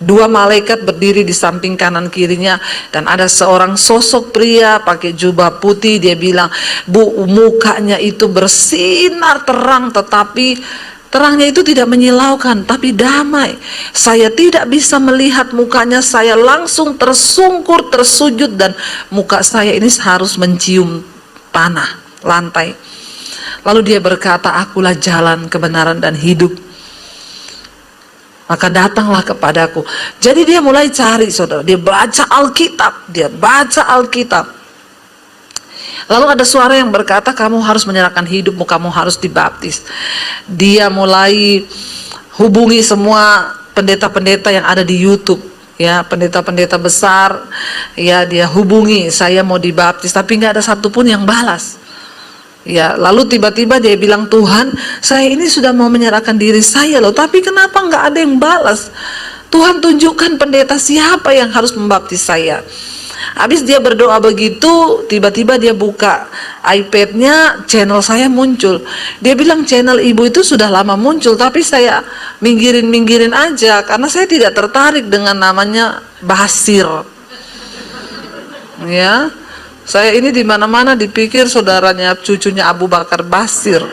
2 malaikat berdiri di samping kanan kirinya, dan ada seorang sosok pria pakai jubah putih. Dia bilang, Bu, mukanya itu bersinar terang, tetapi terangnya itu tidak menyilaukan, tapi damai. Saya tidak bisa melihat mukanya, saya langsung tersungkur, tersujud, dan muka saya ini harus mencium tanah, lantai. Lalu dia berkata, akulah jalan, kebenaran, dan hidup. Maka datanglah kepadaku. Jadi dia mulai cari, saudara. Dia baca Alkitab, dia baca Alkitab. Lalu ada suara yang berkata, kamu harus menyerahkan hidupmu, kamu harus dibaptis. Dia mulai hubungi semua pendeta-pendeta yang ada di YouTube, ya, pendeta-pendeta besar, ya, dia hubungi, saya mau dibaptis, tapi nggak ada satupun yang balas. Ya, lalu tiba-tiba dia bilang, Tuhan, saya ini sudah mau menyerahkan diri saya loh, tapi kenapa nggak ada yang balas? Tuhan, tunjukkan pendeta siapa yang harus membaptis saya. Habis dia berdoa begitu, tiba-tiba dia buka iPad-nya, channel saya muncul. Dia bilang, channel ibu itu sudah lama muncul, tapi saya minggirin aja, karena saya tidak tertarik dengan namanya Basir. Ya, saya ini di mana-mana dipikir saudaranya, cucunya Abu Bakar Basir.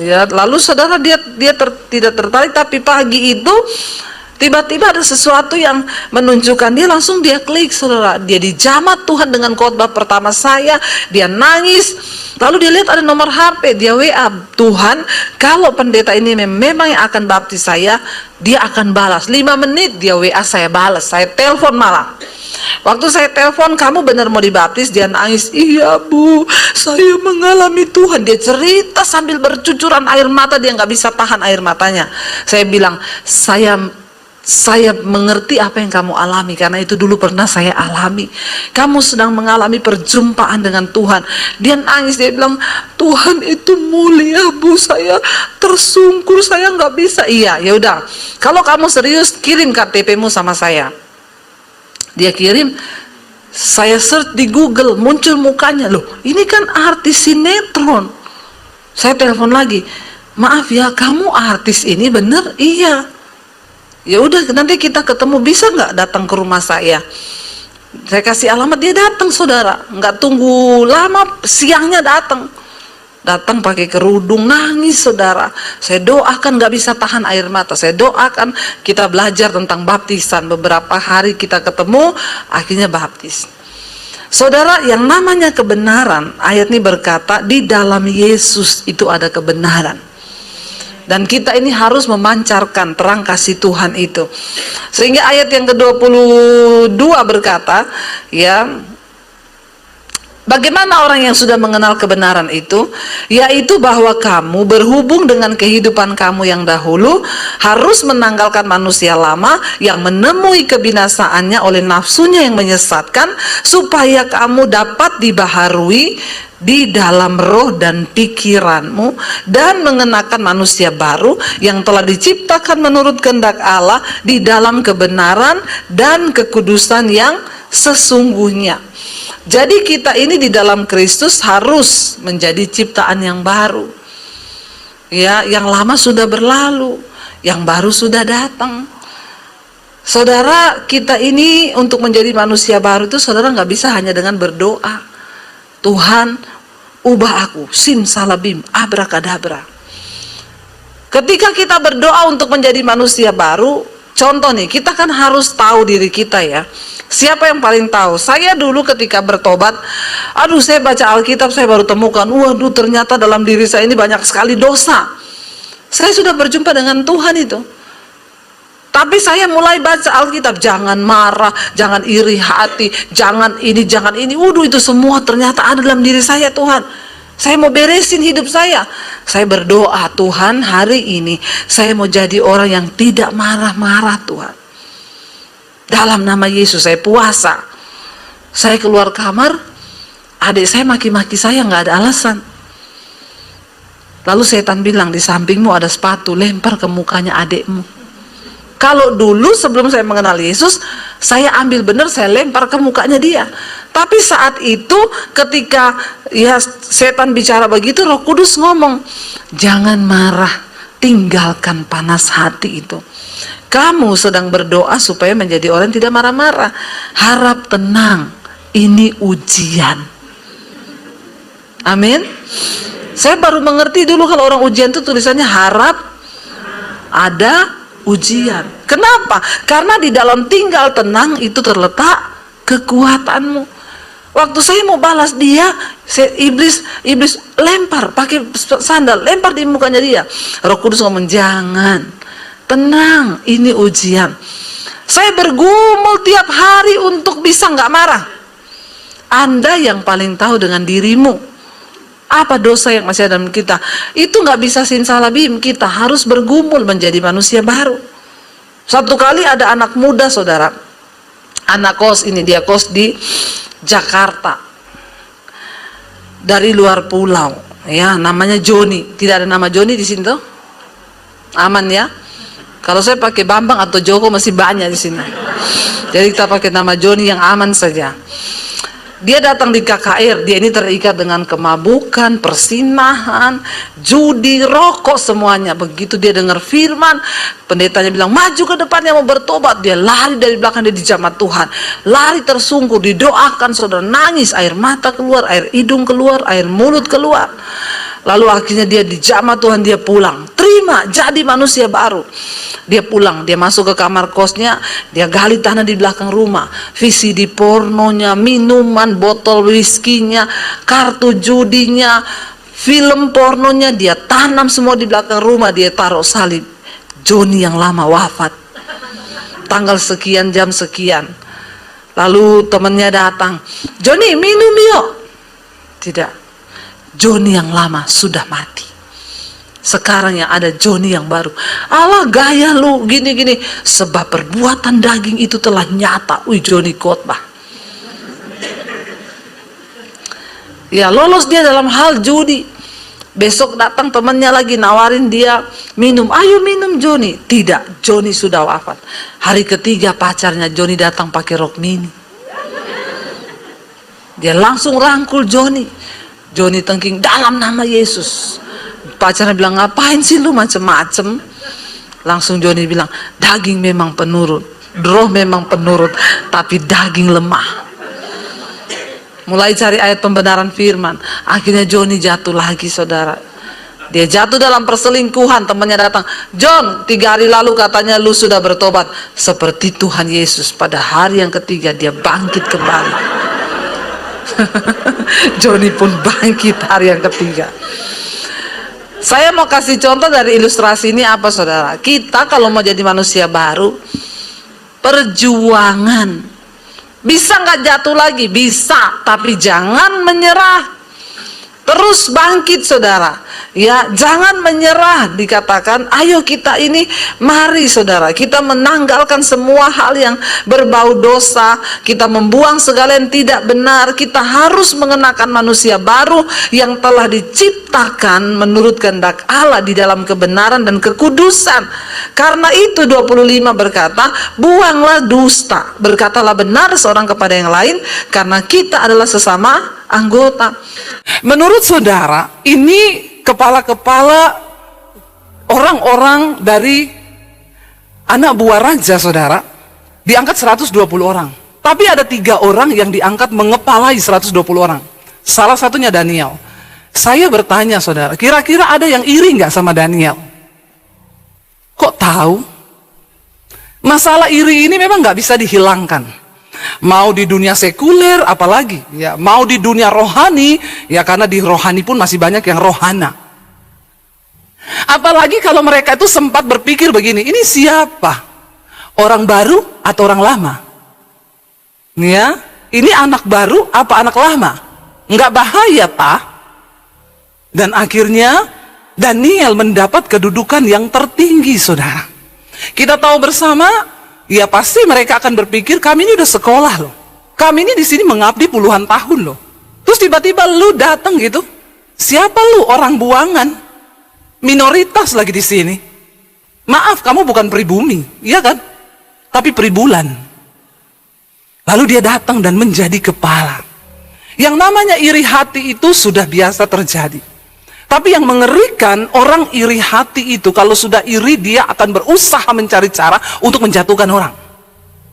Ya, lalu saudara, dia tidak tertarik, tapi pagi itu tiba-tiba ada sesuatu yang menunjukkan dia, langsung dia klik, saudara. Dia dijamat Tuhan dengan khotbah pertama saya, dia nangis. Lalu dia lihat ada nomor HP, dia WA, Tuhan, kalau pendeta ini memang yang akan baptis saya, dia akan balas. 5 menit dia WA, saya balas, saya telepon malah. Waktu saya telepon, kamu benar mau dibaptis? Dia nangis, iya Bu, saya mengalami Tuhan. Dia cerita sambil bercucuran air mata, dia nggak bisa tahan air matanya. Saya bilang, saya mengerti apa yang kamu alami, karena itu dulu pernah saya alami. Kamu sedang mengalami perjumpaan dengan Tuhan. Dia nangis, dia bilang, Tuhan itu mulia Bu, saya tersungkur, saya nggak bisa. Iya, ya udah, kalau kamu serius, kirim KTP-mu sama saya. Dia kirim, saya search di Google, muncul mukanya. Loh, ini kan artis sinetron. Saya telepon lagi, maaf ya, kamu artis ini bener? Iya. Ya udah, nanti kita ketemu, bisa nggak datang ke rumah saya? Saya kasih alamat, dia datang saudara, nggak tunggu lama, siangnya datang pakai kerudung, nangis saudara. Saya doakan, nggak bisa tahan air mata. Saya doakan, kita belajar tentang baptisan, beberapa hari kita ketemu, akhirnya baptis. Saudara, yang namanya kebenaran, ayat ini berkata di dalam Yesus itu ada kebenaran. Dan kita ini harus memancarkan terang kasih Tuhan itu. Sehingga ayat yang ke-22 berkata, ya, bagaimana orang yang sudah mengenal kebenaran itu? Yaitu bahwa kamu berhubung dengan kehidupan kamu yang dahulu harus menanggalkan manusia lama yang menemui kebinasaannya oleh nafsunya yang menyesatkan, supaya kamu dapat dibaharui di dalam roh dan pikiranmu dan mengenakan manusia baru yang telah diciptakan menurut kehendak Allah di dalam kebenaran dan kekudusan yang sesungguhnya. Jadi kita ini di dalam Kristus harus menjadi ciptaan yang baru. Ya, yang lama sudah berlalu, yang baru sudah datang. Saudara, kita ini untuk menjadi manusia baru itu saudara nggak bisa hanya dengan berdoa. Tuhan, ubah aku, simsalabim, abrakadabra. Ketika kita berdoa untuk menjadi manusia baru, contoh nih, kita kan harus tahu diri kita ya. Siapa yang paling tahu? Saya dulu ketika bertobat, aduh saya baca Alkitab, saya baru temukan, waduh ternyata dalam diri saya ini banyak sekali dosa. Saya sudah berjumpa dengan Tuhan itu. Tapi saya mulai baca Alkitab, jangan marah, jangan iri hati, jangan ini, jangan ini. Waduh, itu semua ternyata ada dalam diri saya, Tuhan. Saya mau beresin hidup saya. Saya berdoa, Tuhan, hari ini saya mau jadi orang yang tidak marah-marah, Tuhan. Dalam nama Yesus saya puasa. Saya keluar kamar, adik saya maki-maki saya nggak ada alasan. Lalu setan bilang, di sampingmu ada sepatu, lempar ke mukanya adikmu. Kalau dulu sebelum saya mengenal Yesus, saya ambil benar, saya lempar ke mukanya dia. Tapi saat itu ketika ya setan bicara begitu, Roh Kudus ngomong, jangan marah, tinggalkan panas hati itu. Kamu sedang berdoa supaya menjadi orang yang tidak marah-marah. Harap tenang, ini ujian. Amin. Saya baru mengerti dulu kalau orang ujian itu tulisannya harap ada ujian. Kenapa? Karena di dalam tinggal tenang itu terletak kekuatanmu. Waktu saya mau balas dia, iblis lempar pakai sandal, lempar di mukanya dia. Roh Kudus ngomong, jangan, tenang, ini ujian. Saya bergumul tiap hari untuk bisa nggak marah. Anda yang paling tahu dengan dirimu apa dosa yang masih ada dalam kita. Itu nggak bisa simsalabim, kita harus bergumul menjadi manusia baru. Satu kali ada anak muda saudara, anak kos ini, dia kos di Jakarta dari luar pulau ya, namanya Joni. Tidak ada nama Joni di sini tuh, aman ya. Kalau saya pakai Bambang atau Joko masih banyak di sini, jadi kita pakai nama Joni yang aman saja. Dia datang di KKR, dia ini terikat dengan kemabukan, persinahan, judi, rokok, semuanya. Begitu dia dengar firman, pendetanya bilang, maju ke depannya mau bertobat. Dia lari dari belakang, dia dijamah Tuhan. Lari tersungkur, didoakan, saudara, nangis, air mata keluar, air hidung keluar, air mulut keluar. Lalu akhirnya dia dijamah Tuhan, dia pulang. Terima, jadi manusia baru. Dia pulang, dia masuk ke kamar kosnya, dia gali tanah di belakang rumah. VCD pornonya, minuman, botol whisky-nya, kartu judinya, film pornonya, dia tanam semua di belakang rumah. Dia taruh salib, Joni yang lama wafat, tanggal sekian, jam sekian. Lalu temannya datang, Joni minum yuk. Tidak, Joni yang lama sudah mati. Sekarang yang ada Joni yang baru. Allah, gaya lu gini-gini. Sebab perbuatan daging itu telah nyata. Wih, Joni khotbah. Ya, lolos dia dalam hal judi. Besok datang temannya lagi nawarin dia minum. Ayo minum Joni. Tidak, Joni sudah wafat. Hari ketiga pacarnya Joni datang pakai rok mini. Dia langsung rangkul Joni. Joni tengking, dalam nama Yesus. Pacarnya bilang, ngapain sih lu macem-macem? Langsung Joni bilang, daging memang penurut, Roh memang penurut, tapi daging lemah. Mulai cari ayat pembenaran firman, akhirnya Joni jatuh lagi, saudara. Dia jatuh dalam perselingkuhan. Temannya datang, John, 3 hari lalu katanya lu sudah bertobat. Seperti Tuhan Yesus, pada hari yang ketiga dia bangkit kembali. Joni pun bangkit hari yang ketiga. Saya mau kasih contoh dari ilustrasi ini apa, saudara? Kita kalau mau jadi manusia baru, perjuangan. Bisa nggak jatuh lagi? Bisa, tapi jangan menyerah. Terus bangkit, saudara. Ya, jangan menyerah. Dikatakan, ayo kita ini, mari saudara, kita menanggalkan semua hal yang berbau dosa, kita membuang segala yang tidak benar. Kita harus mengenakan manusia baru yang telah diciptakan menurut kehendak Allah di dalam kebenaran dan kekudusan. Karena itu 25 berkata, buanglah dusta, berkatalah benar seorang kepada yang lain, karena kita adalah sesama anggota. Menurut saudara, ini kepala-kepala orang-orang dari anak buah raja, saudara, diangkat 120 orang. Tapi ada 3 orang yang diangkat mengepalai 120 orang. Salah satunya Daniel. Saya bertanya, saudara, kira-kira ada yang iri nggak sama Daniel? Kok tahu? Masalah iri ini memang nggak bisa dihilangkan. Mau di dunia sekuler apalagi, ya, mau di dunia rohani, ya, karena di rohani pun masih banyak yang rohana. Apalagi kalau mereka itu sempat berpikir begini, ini siapa? Orang baru atau orang lama? Ya, ini anak baru apa anak lama? Nggak bahaya, tak? Dan akhirnya Daniel mendapat kedudukan yang tertinggi, saudara. Kita tahu bersama, ya pasti mereka akan berpikir, kami ini udah sekolah loh. Kami ini di sini mengabdi puluhan tahun loh. Terus tiba-tiba lu datang gitu. Siapa lu? Orang buangan. Minoritas lagi di sini. Maaf, kamu bukan pribumi, iya kan? Tapi pribulan. Lalu dia datang dan menjadi kepala. Yang namanya iri hati itu sudah biasa terjadi. Tapi yang mengerikan, orang iri hati itu kalau sudah iri, dia akan berusaha mencari cara untuk menjatuhkan orang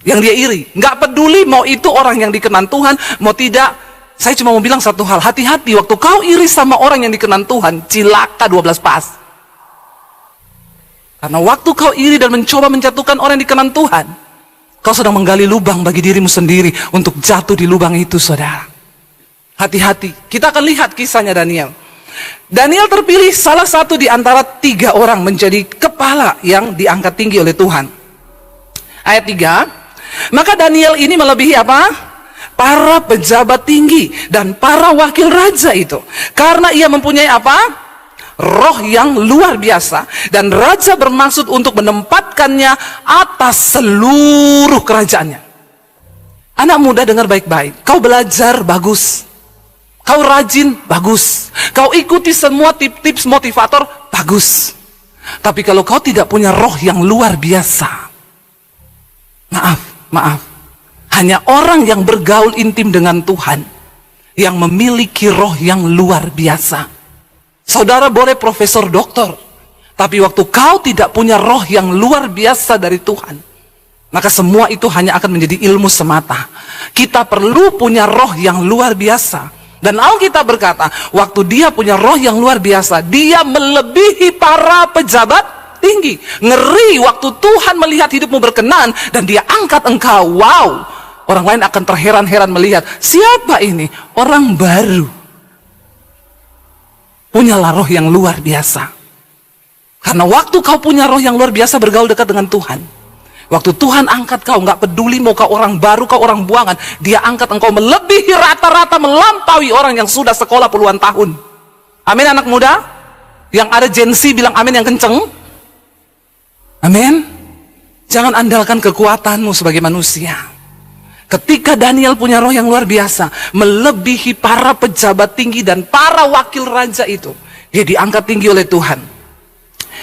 yang dia iri. Nggak peduli mau itu orang yang dikenan Tuhan, mau tidak. Saya cuma mau bilang satu hal, hati-hati waktu kau iri sama orang yang dikenan Tuhan, cilaka 12 pas. Karena waktu kau iri dan mencoba menjatuhkan orang yang dikenan Tuhan, kau sedang menggali lubang bagi dirimu sendiri untuk jatuh di lubang itu, saudara. Hati-hati. Kita akan lihat kisahnya Daniel. Daniel terpilih salah satu di antara 3 orang menjadi kepala yang diangkat tinggi oleh Tuhan. Ayat 3, maka Daniel ini melebihi apa? Para pejabat tinggi dan para wakil raja itu. Karena ia mempunyai apa? Roh yang luar biasa. Dan raja bermaksud untuk menempatkannya atas seluruh kerajaannya. Anak muda dengar baik-baik. Kau belajar bagus. Kau rajin, bagus. Kau ikuti semua tips-tips motivator, bagus. Tapi kalau kau tidak punya roh yang luar biasa, maaf. Hanya orang yang bergaul intim dengan Tuhan yang memiliki roh yang luar biasa. Saudara boleh profesor doktor, tapi waktu kau tidak punya roh yang luar biasa dari Tuhan, maka semua itu hanya akan menjadi ilmu semata. Kita perlu punya roh yang luar biasa. Dan Alkitab berkata, waktu dia punya roh yang luar biasa, dia melebihi para pejabat tinggi. Ngeri waktu Tuhan melihat hidupmu berkenan dan dia angkat engkau. Wow, orang lain akan terheran-heran melihat, siapa ini? Orang baru. Punyalah roh yang luar biasa. Karena waktu kau punya roh yang luar biasa bergaul dekat dengan Tuhan, waktu Tuhan angkat kau, nggak peduli mau kau orang baru, kau orang buangan, dia angkat engkau melebihi rata-rata, melampaui orang yang sudah sekolah puluhan tahun. Amin anak muda? Yang ada Gen Z bilang amin yang kenceng. Amin. Jangan andalkan kekuatanmu sebagai manusia. Ketika Daniel punya roh yang luar biasa, melebihi para pejabat tinggi dan para wakil raja itu, dia diangkat tinggi oleh Tuhan.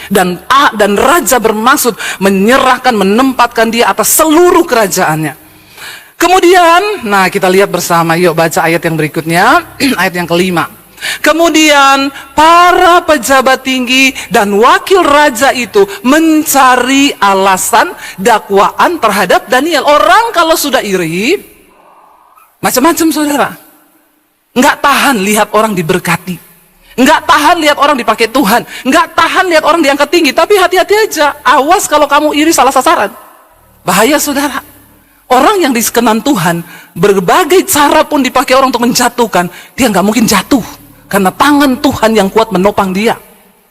Dan raja bermaksud menyerahkan, menempatkan dia atas seluruh kerajaannya. Kemudian, nah kita lihat bersama, yuk baca ayat yang berikutnya, ayat yang kelima. Kemudian para pejabat tinggi dan wakil raja itu mencari alasan dakwaan terhadap Daniel. Orang kalau sudah iri, macam-macam saudara. Nggak tahan lihat orang diberkati. Nggak tahan lihat orang dipakai Tuhan. Nggak tahan lihat orang diangkat tinggi. Tapi hati-hati aja, awas kalau kamu iri salah sasaran. Bahaya saudara. Orang yang dikenan Tuhan, berbagai cara pun dipakai orang untuk menjatuhkan, dia nggak mungkin jatuh. Karena tangan Tuhan yang kuat menopang dia.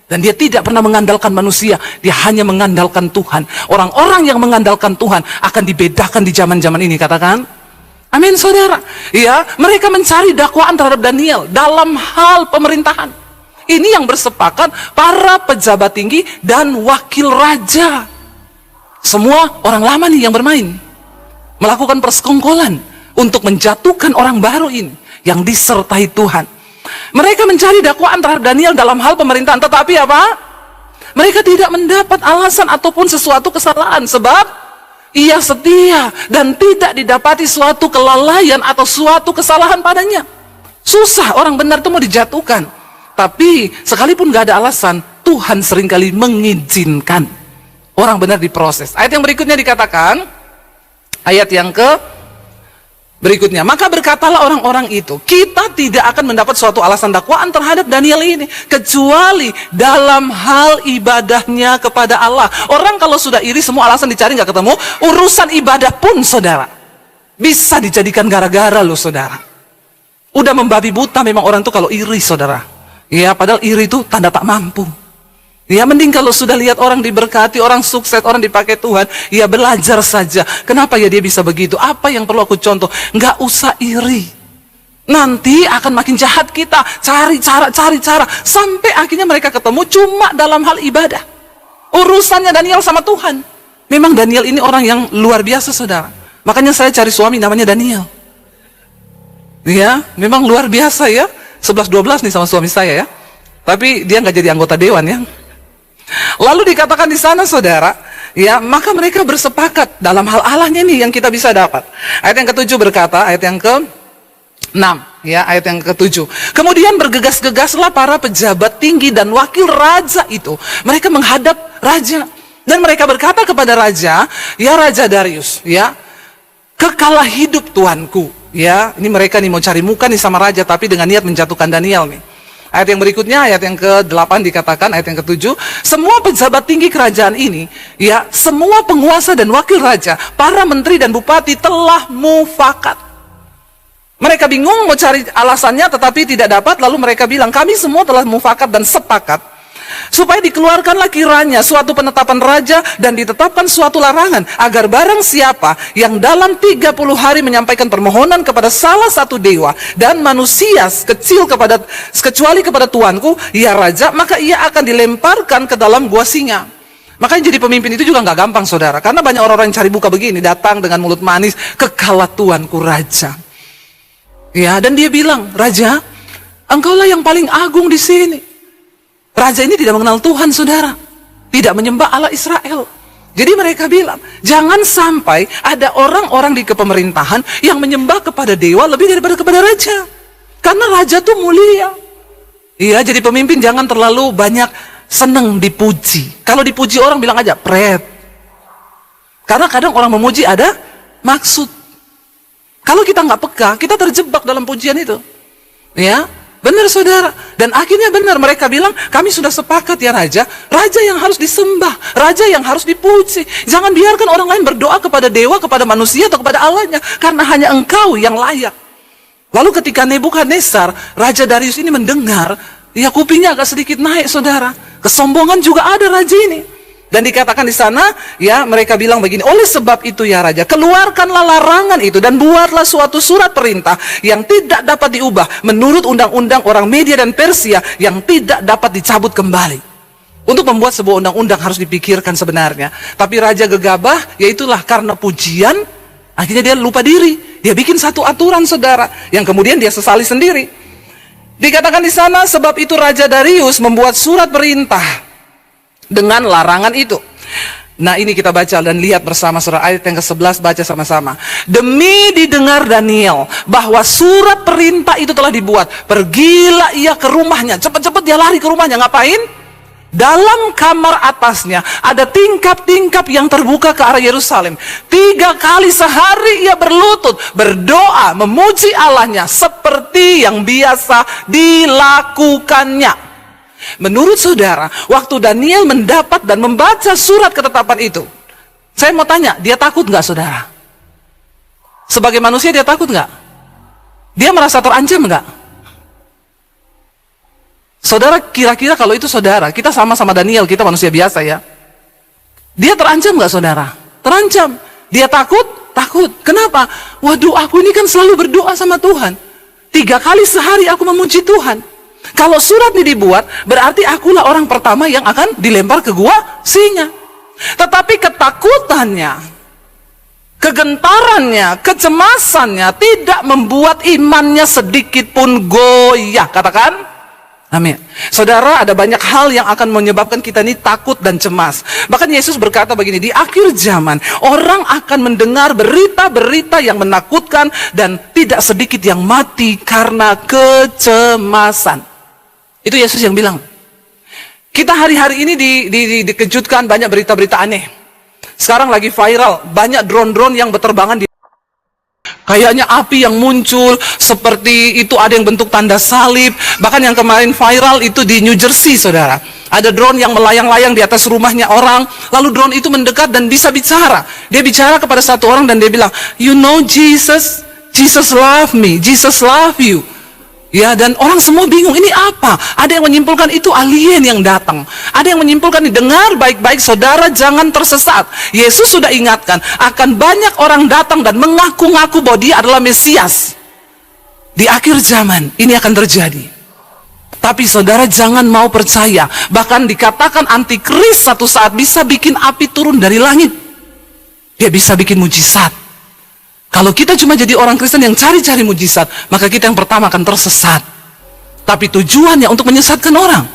Dan dia tidak pernah mengandalkan manusia, dia hanya mengandalkan Tuhan. Orang-orang yang mengandalkan Tuhan akan dibedakan di zaman-zaman ini, katakan amin saudara. Ya, mereka mencari dakwaan terhadap Daniel dalam hal pemerintahan. Ini yang bersepakat para pejabat tinggi dan wakil raja. Semua orang lama nih yang bermain, melakukan persekongkolan untuk menjatuhkan orang baru ini yang disertai Tuhan. Mereka mencari dakwaan terhadap Daniel dalam hal pemerintahan, tetapi apa? Mereka tidak mendapat alasan ataupun sesuatu kesalahan, sebab ia setia dan tidak didapati suatu kelalaian atau suatu kesalahan padanya. Susah orang benar itu mau dijatuhkan, tapi sekalipun gak ada alasan, Tuhan seringkali mengizinkan orang benar diproses. Ayat yang berikutnya dikatakan, ayat yang berikutnya, maka berkatalah orang-orang itu, kita tidak akan mendapat suatu alasan dakwaan terhadap Daniel ini, kecuali dalam hal ibadahnya kepada Allah. Orang kalau sudah iri, semua alasan dicari nggak ketemu. Urusan ibadah pun saudara, bisa dijadikan gara-gara loh saudara. Udah membabi buta memang orang itu kalau iri saudara. Ya, padahal iri itu tanda tak mampu. Ya, mending kalau sudah lihat orang diberkati, orang sukses, orang dipakai Tuhan, ya belajar saja. Kenapa ya dia bisa begitu? Apa yang perlu aku contoh? Nggak usah iri. Nanti akan makin jahat kita. Cari cara. Sampai akhirnya mereka ketemu cuma dalam hal ibadah. Urusannya Daniel sama Tuhan. Memang Daniel ini orang yang luar biasa saudara. Makanya saya cari suami namanya Daniel. Ya, memang luar biasa ya. 11-12 nih sama suami saya ya. Tapi dia nggak jadi anggota dewan ya. Lalu dikatakan di sana saudara, ya maka mereka bersepakat dalam hal Allahnya nih yang kita bisa dapat. Ayat yang ke-7 berkata, ayat yang ke-6, ya ayat yang ke-7. Kemudian bergegas-gegaslah para pejabat tinggi dan wakil raja itu. Mereka menghadap raja dan mereka berkata kepada raja, ya Raja Darius, ya kekalah hidup tuanku. Ya, ini mereka nih mau cari muka nih sama raja tapi dengan niat menjatuhkan Daniel nih. Ayat yang berikutnya, ayat yang ke-8 dikatakan, ayat yang ke-7, semua pejabat tinggi kerajaan ini, ya, semua penguasa dan wakil raja, para menteri dan bupati telah mufakat. Mereka bingung mau cari alasannya tetapi tidak dapat, lalu mereka bilang, kami semua telah mufakat dan sepakat supaya dikeluarkanlah kiranya suatu penetapan raja dan ditetapkan suatu larangan agar barang siapa yang dalam 30 hari menyampaikan permohonan kepada salah satu dewa dan manusia kecil kecuali kepada tuanku ya raja, maka ia akan dilemparkan ke dalam gua singa. Makanya jadi pemimpin itu juga nggak gampang saudara, karena banyak orang-orang yang cari buka begini, datang dengan mulut manis, kekalah tuanku raja. Ya, dan dia bilang, raja, engkaulah yang paling agung di sini. Raja ini tidak mengenal Tuhan saudara, tidak menyembah Allah Israel. Jadi mereka bilang, jangan sampai ada orang-orang di kepemerintahan yang menyembah kepada dewa lebih daripada kepada raja. Karena raja tuh mulia. Iya, jadi pemimpin jangan terlalu banyak seneng dipuji. Kalau dipuji orang bilang aja, pret. Karena kadang orang memuji ada maksud. Kalau kita nggak peka, kita terjebak dalam pujian itu. Ya, benar saudara. Dan akhirnya benar mereka bilang, kami sudah sepakat ya raja. Raja yang harus disembah, raja yang harus dipuji. Jangan biarkan orang lain berdoa kepada dewa, kepada manusia atau kepada Allahnya, karena hanya engkau yang layak. Lalu ketika Nebukadnezar, Raja Darius ini mendengar, ya kupingnya agak sedikit naik saudara. Kesombongan juga ada raja ini. Dan dikatakan di sana, ya mereka bilang begini, oleh sebab itu ya raja, keluarkanlah larangan itu dan buatlah suatu surat perintah yang tidak dapat diubah menurut undang-undang orang Media dan Persia yang tidak dapat dicabut kembali. Untuk membuat sebuah undang-undang harus dipikirkan sebenarnya. Tapi raja gegabah, yaitulah karena pujian, akhirnya dia lupa diri. Dia bikin satu aturan saudara, yang kemudian dia sesali sendiri. Dikatakan di sana, sebab itu Raja Darius membuat surat perintah dengan larangan itu. Nah, ini kita baca dan lihat bersama surah ayat yang ke-11, baca sama-sama. Demi didengar Daniel bahwa surat perintah itu telah dibuat, pergilah ia ke rumahnya. Cepat-cepat dia lari ke rumahnya. Ngapain? Dalam kamar atasnya ada tingkap-tingkap yang terbuka ke arah Yerusalem. 3 kali sehari ia berlutut, berdoa, memuji Allahnya seperti yang biasa dilakukannya. Menurut saudara, waktu Daniel mendapat dan membaca surat ketetapan itu, saya mau tanya, dia takut nggak saudara? Sebagai manusia dia takut nggak? Dia merasa terancam nggak? Saudara, kira-kira kalau itu saudara, kita sama-sama Daniel, kita manusia biasa ya. Dia terancam nggak saudara? Terancam. Dia takut? Takut. Kenapa? Waduh, aku ini kan selalu berdoa sama Tuhan. 3 kali sehari aku memuji Tuhan. Kalau surat ini dibuat, berarti akulah orang pertama yang akan dilempar ke gua singa. Tetapi ketakutannya, kegentarannya, kecemasannya tidak membuat imannya sedikit pun goyah. Katakan, amin. Saudara, ada banyak hal yang akan menyebabkan kita ini takut dan cemas. Bahkan Yesus berkata begini, di akhir zaman, orang akan mendengar berita-berita yang menakutkan dan tidak sedikit yang mati karena kecemasan. Itu Yesus yang bilang. Kita hari-hari ini dikejutkan banyak berita-berita aneh. Sekarang lagi viral, banyak drone-drone yang berterbangan di... Kayaknya api yang muncul, seperti itu ada yang bentuk tanda salib. Bahkan yang kemarin viral itu di New Jersey, saudara. Ada drone yang melayang-layang di atas rumahnya orang. Lalu drone itu mendekat dan bisa bicara. Dia bicara kepada satu orang dan dia bilang, you know Jesus, Jesus love me, Jesus love you. Ya, dan orang semua bingung, ini apa? Ada yang menyimpulkan itu alien yang datang. Ada yang menyimpulkan, dengar baik-baik saudara, jangan tersesat. Yesus sudah ingatkan, akan banyak orang datang dan mengaku-ngaku bahwa dia adalah Mesias. Di akhir zaman, ini akan terjadi. Tapi saudara jangan mau percaya. Bahkan dikatakan antikris satu saat bisa bikin api turun dari langit. Dia bisa bikin mujizat. Kalau kita cuma jadi orang Kristen yang cari-cari mujizat, maka kita yang pertama akan tersesat. Tapi tujuannya untuk menyesatkan orang.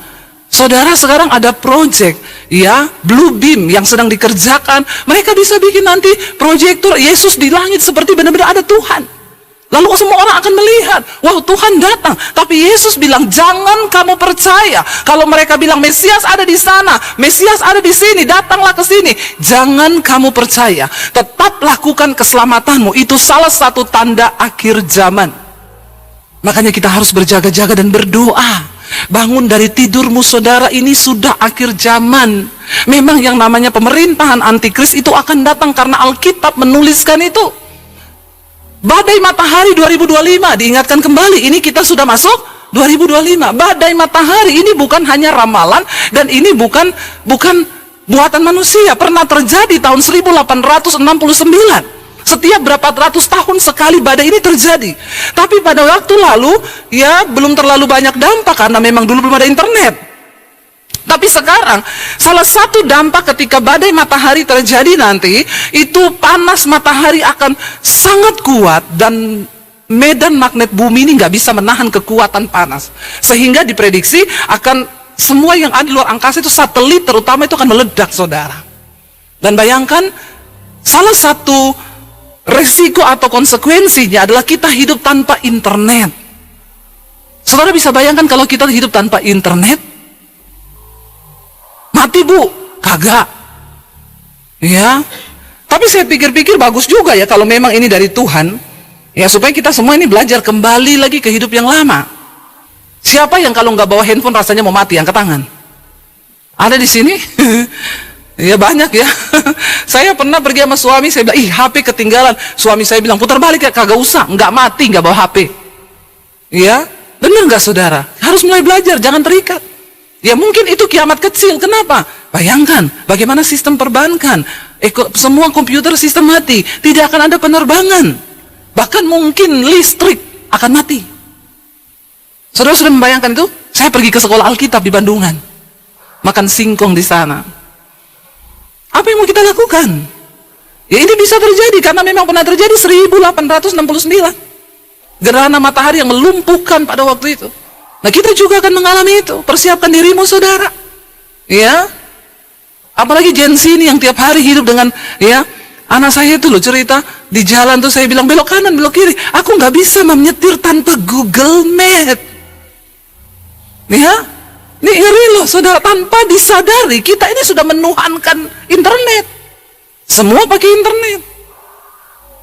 Saudara, sekarang ada project, ya, Blue Beam yang sedang dikerjakan. Mereka bisa bikin nanti proyektor Yesus di langit seperti benar-benar ada Tuhan. Lalu semua orang akan melihat, wow, Tuhan datang. Tapi Yesus bilang, jangan kamu percaya. Kalau mereka bilang Mesias ada di sana, Mesias ada di sini, datanglah ke sini. Jangan kamu percaya. Tetap lakukan keselamatanmu. Itu salah satu tanda akhir zaman. Makanya kita harus berjaga-jaga dan berdoa. Bangun dari tidurmu saudara, ini sudah akhir zaman. Memang yang namanya pemerintahan antikris itu akan datang karena Alkitab menuliskan itu. Badai matahari 2025 diingatkan kembali, ini kita sudah masuk 2025. Badai matahari ini bukan hanya ramalan dan ini bukan buatan manusia. Pernah terjadi tahun 1869. Setiap berapa ratus tahun sekali badai ini terjadi. Tapi pada waktu lalu ya belum terlalu banyak dampak karena memang dulu belum ada internet. Tapi sekarang, salah satu dampak ketika badai matahari terjadi nanti, itu panas matahari akan sangat kuat dan medan magnet bumi ini nggak bisa menahan kekuatan panas. Sehingga diprediksi akan semua yang ada di luar angkasa itu satelit terutama itu akan meledak, saudara. Dan bayangkan, salah satu resiko atau konsekuensinya adalah kita hidup tanpa internet. Saudara bisa bayangkan kalau kita hidup tanpa internet? Mati bu, kagak. Ya, tapi saya pikir-pikir bagus juga ya kalau memang ini dari Tuhan. Ya supaya kita semua ini belajar kembali lagi ke hidup yang lama. Siapa yang kalau nggak bawa handphone rasanya mau mati, angkat tangan. Ada di sini? Ya banyak ya. Saya pernah pergi sama suami, saya bilang, ih HP ketinggalan. Suami saya bilang, putar balik ya, kagak usah, nggak mati, nggak bawa HP. Ya, benar nggak saudara? Harus mulai belajar, jangan terikat. Ya mungkin itu kiamat kecil, kenapa? Bayangkan bagaimana sistem perbankan, semua komputer sistem mati, tidak akan ada penerbangan. Bahkan mungkin listrik akan mati. Saudara sudah membayangkan itu? Saya pergi ke sekolah Alkitab di Bandungan, makan singkong di sana. Apa yang mau kita lakukan? Ya ini bisa terjadi karena memang pernah terjadi 1869. Gerhana matahari yang melumpuhkan pada waktu itu. Nah kita juga akan mengalami itu. Persiapkan dirimu saudara. Ya. Apalagi Gen Z ini yang tiap hari hidup dengan, ya, anak saya itu loh cerita, di jalan tuh saya bilang belok kanan, belok kiri. Aku nggak bisa menyetir tanpa Google Map. Ya, ini iri loh saudara, tanpa disadari kita ini sudah menuhankan internet. Semua pakai internet.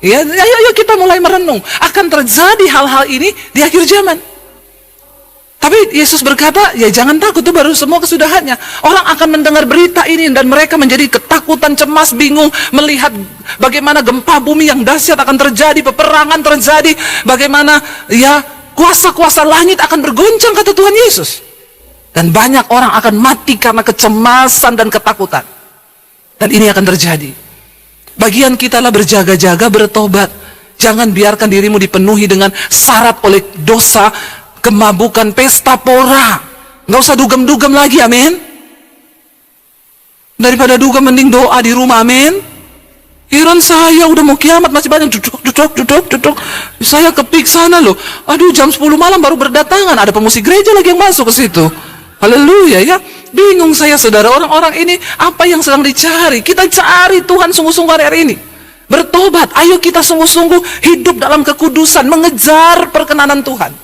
Ya, ayo kita mulai merenung. Akan terjadi hal-hal ini di akhir zaman. Tapi Yesus berkata, ya jangan takut, itu baru semua kesudahannya. Orang akan mendengar berita ini dan mereka menjadi ketakutan, cemas, bingung, melihat bagaimana gempa bumi yang dahsyat akan terjadi, peperangan terjadi, bagaimana ya kuasa-kuasa langit akan bergoncang, kata Tuhan Yesus. Dan banyak orang akan mati karena kecemasan dan ketakutan. Dan ini akan terjadi. Bagian kita lah berjaga-jaga, bertobat. Jangan biarkan dirimu dipenuhi dengan syarat oleh dosa, kemabukan, pesta pora. Nggak usah dugem-dugem lagi, amin. Daripada dugem mending doa di rumah, amin. Heran saya udah mau kiamat masih banyak duduk. Saya kepik sana loh. Aduh, jam 10 malam baru berdatangan. Ada pemusik gereja lagi yang masuk ke situ. Haleluya ya. Bingung saya saudara, orang-orang ini apa yang sedang dicari? Kita cari Tuhan sungguh-sungguh hari ini. Bertobat, ayo kita sungguh-sungguh hidup dalam kekudusan, mengejar perkenanan Tuhan.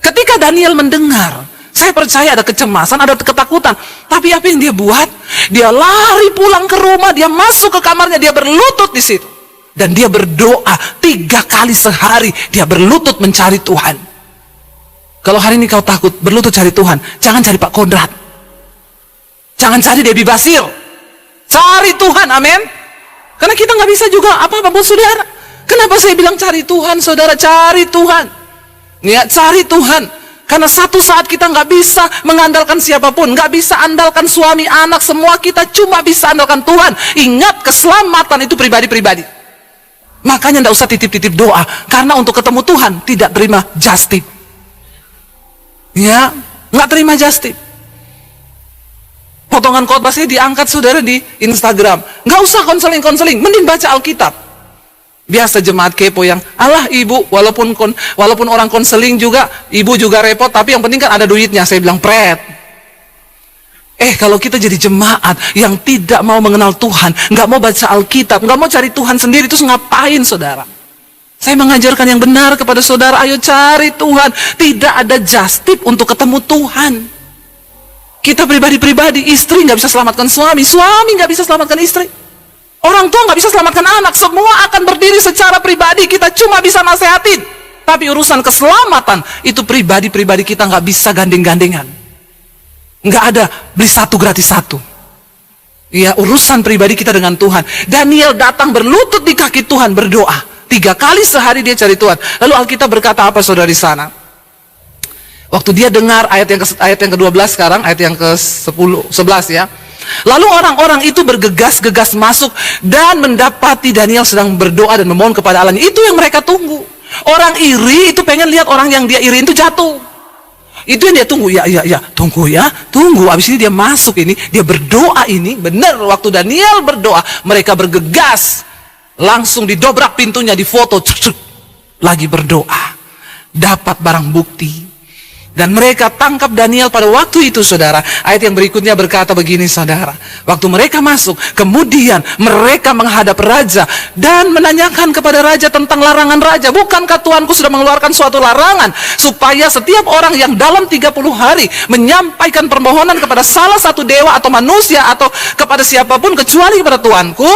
Ketika Daniel mendengar, saya percaya ada kecemasan, ada ketakutan. Tapi apa yang dia buat? Dia lari pulang ke rumah, dia masuk ke kamarnya, dia berlutut di situ. Dan dia berdoa 3 kali sehari, dia berlutut mencari Tuhan. Kalau hari ini kau takut berlutut cari Tuhan, jangan cari Pak Konrad. Jangan cari Debbie Basir. Cari Tuhan, amin. Karena kita nggak bisa juga apa-apa buat saudara. Kenapa saya bilang cari Tuhan, saudara? Cari Tuhan. Ya, cari Tuhan. Karena satu saat kita nggak bisa mengandalkan siapapun, nggak bisa andalkan suami, anak, semua kita cuma bisa andalkan Tuhan. Ingat, keselamatan itu pribadi-pribadi. Makanya nggak usah titip-titip doa, karena untuk ketemu Tuhan tidak terima just tip. Ya, nggak terima just tip. Potongan khotbah saya diangkat saudara di Instagram. Nggak usah konseling, mending baca Alkitab. Biasa jemaat kepo yang, alah ibu, walaupun orang konseling juga, ibu juga repot, tapi yang penting kan ada duitnya. Saya bilang, pret. Kalau kita jadi jemaat yang tidak mau mengenal Tuhan, nggak mau baca Alkitab, nggak mau cari Tuhan sendiri, terus ngapain saudara? Saya mengajarkan yang benar kepada saudara, ayo cari Tuhan. Tidak ada just tip untuk ketemu Tuhan. Kita pribadi-pribadi, istri nggak bisa selamatkan suami, suami nggak bisa selamatkan istri. Orang tua nggak bisa selamatkan anak, semua akan berdiri secara pribadi, kita cuma bisa nasehatin. Tapi urusan keselamatan, itu pribadi-pribadi kita nggak bisa gandeng-gandengan. Nggak ada, beli satu gratis satu. Ya, urusan pribadi kita dengan Tuhan. Daniel datang berlutut di kaki Tuhan, berdoa. 3 kali sehari dia cari Tuhan. Lalu Alkitab berkata apa saudara di sana? Waktu dia dengar ayat yang ke-12 sekarang, ayat yang ke-10, 11 ya. Lalu orang-orang itu bergegas-gegas masuk dan mendapati Daniel sedang berdoa dan memohon kepada Allah. Itu yang mereka tunggu. Orang iri itu pengen lihat orang yang dia iri itu jatuh. Itu yang dia tunggu. Tunggu. Abis ini dia masuk ini, dia berdoa ini. Benar, waktu Daniel berdoa, mereka bergegas. Langsung didobrak pintunya, difoto. Lagi berdoa. Dapat barang bukti. Dan mereka tangkap Daniel pada waktu itu saudara. Ayat yang berikutnya berkata begini saudara. Waktu mereka masuk, kemudian mereka menghadap raja dan menanyakan kepada raja tentang larangan raja. Bukankah Tuanku sudah mengeluarkan suatu larangan supaya setiap orang yang dalam 30 hari menyampaikan permohonan kepada salah satu dewa atau manusia atau kepada siapapun kecuali kepada Tuanku,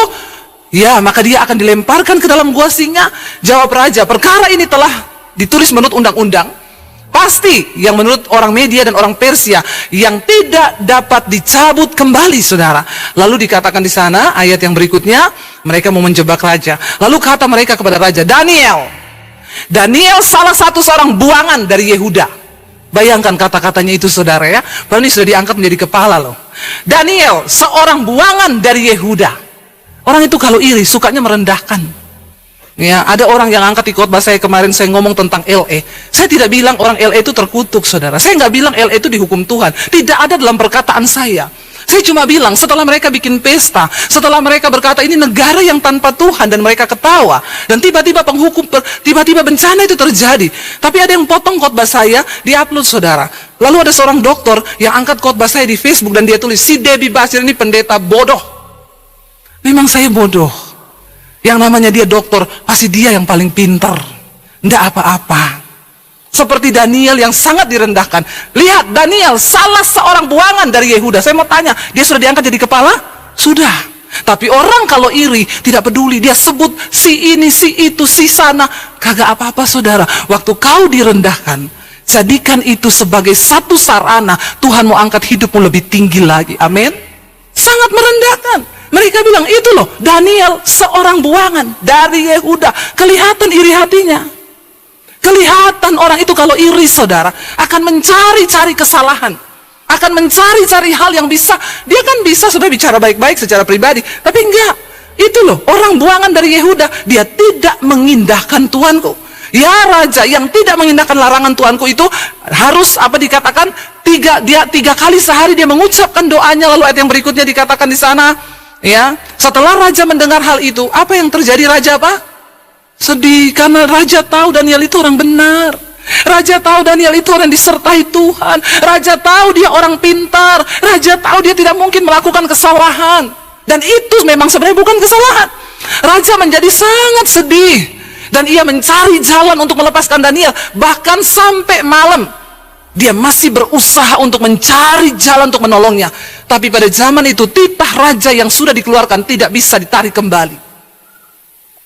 ya maka dia akan dilemparkan ke dalam gua singa. Jawab raja, perkara ini telah ditulis menurut undang-undang. Pasti yang menurut orang Media dan orang Persia yang tidak dapat dicabut kembali saudara. Lalu dikatakan di sana ayat yang berikutnya, mereka mau menjebak raja. Lalu kata mereka kepada raja, Daniel salah satu seorang buangan dari Yehuda. Bayangkan kata-katanya itu saudara ya. Padahal ini sudah diangkat menjadi kepala loh. Daniel seorang buangan dari Yehuda. Orang itu kalau iri sukanya merendahkan. Ya, ada orang yang angkat di khotbah saya kemarin, saya ngomong tentang LE. Saya tidak bilang orang LE itu terkutuk, saudara. Saya nggak bilang LE itu dihukum Tuhan. Tidak ada dalam perkataan saya. Saya cuma bilang setelah mereka bikin pesta, setelah mereka berkata ini negara yang tanpa Tuhan dan mereka ketawa, dan tiba-tiba tiba-tiba bencana itu terjadi. Tapi ada yang potong khotbah saya, diupload saudara. Lalu ada seorang dokter yang angkat khotbah saya di Facebook dan dia tulis, si Debbie Basir ini pendeta bodoh. Memang saya bodoh. Yang namanya dia dokter, pasti dia yang paling pintar. Nggak apa-apa. Seperti Daniel yang sangat direndahkan. Lihat, Daniel salah seorang buangan dari Yehuda. Saya mau tanya, dia sudah diangkat jadi kepala? Sudah. Tapi orang kalau iri, tidak peduli. Dia sebut si ini, si itu, si sana. Kagak apa-apa saudara. Waktu kau direndahkan, jadikan itu sebagai satu sarana. Tuhan mau angkat hidupmu lebih tinggi lagi. Amin. Sangat merendahkan. Mereka bilang, itu loh, Daniel seorang buangan dari Yehuda. Kelihatan iri hatinya. Kelihatan orang itu kalau iri saudara, akan mencari-cari kesalahan. Akan mencari-cari hal yang bisa. Dia kan bisa sudah bicara baik-baik secara pribadi. Tapi enggak. Itu loh, orang buangan dari Yehuda. Dia tidak mengindahkan Tuanku. Ya raja yang tidak mengindahkan larangan Tuanku itu harus dikatakan tiga kali sehari dia mengucapkan doanya. Lalu ayat yang berikutnya dikatakan di sana, ya, setelah raja mendengar hal itu, apa yang terjadi? Raja apa? Sedih, karena raja tahu Daniel itu orang benar. Raja tahu Daniel itu orang disertai Tuhan. Raja tahu dia orang pintar. Raja tahu dia tidak mungkin melakukan kesalahan. Dan itu memang sebenarnya bukan kesalahan. Raja menjadi sangat sedih. Dan ia mencari jalan untuk melepaskan Daniel. Bahkan sampai malam, dia masih berusaha untuk mencari jalan untuk menolongnya. Tapi pada zaman itu, titah raja yang sudah dikeluarkan tidak bisa ditarik kembali.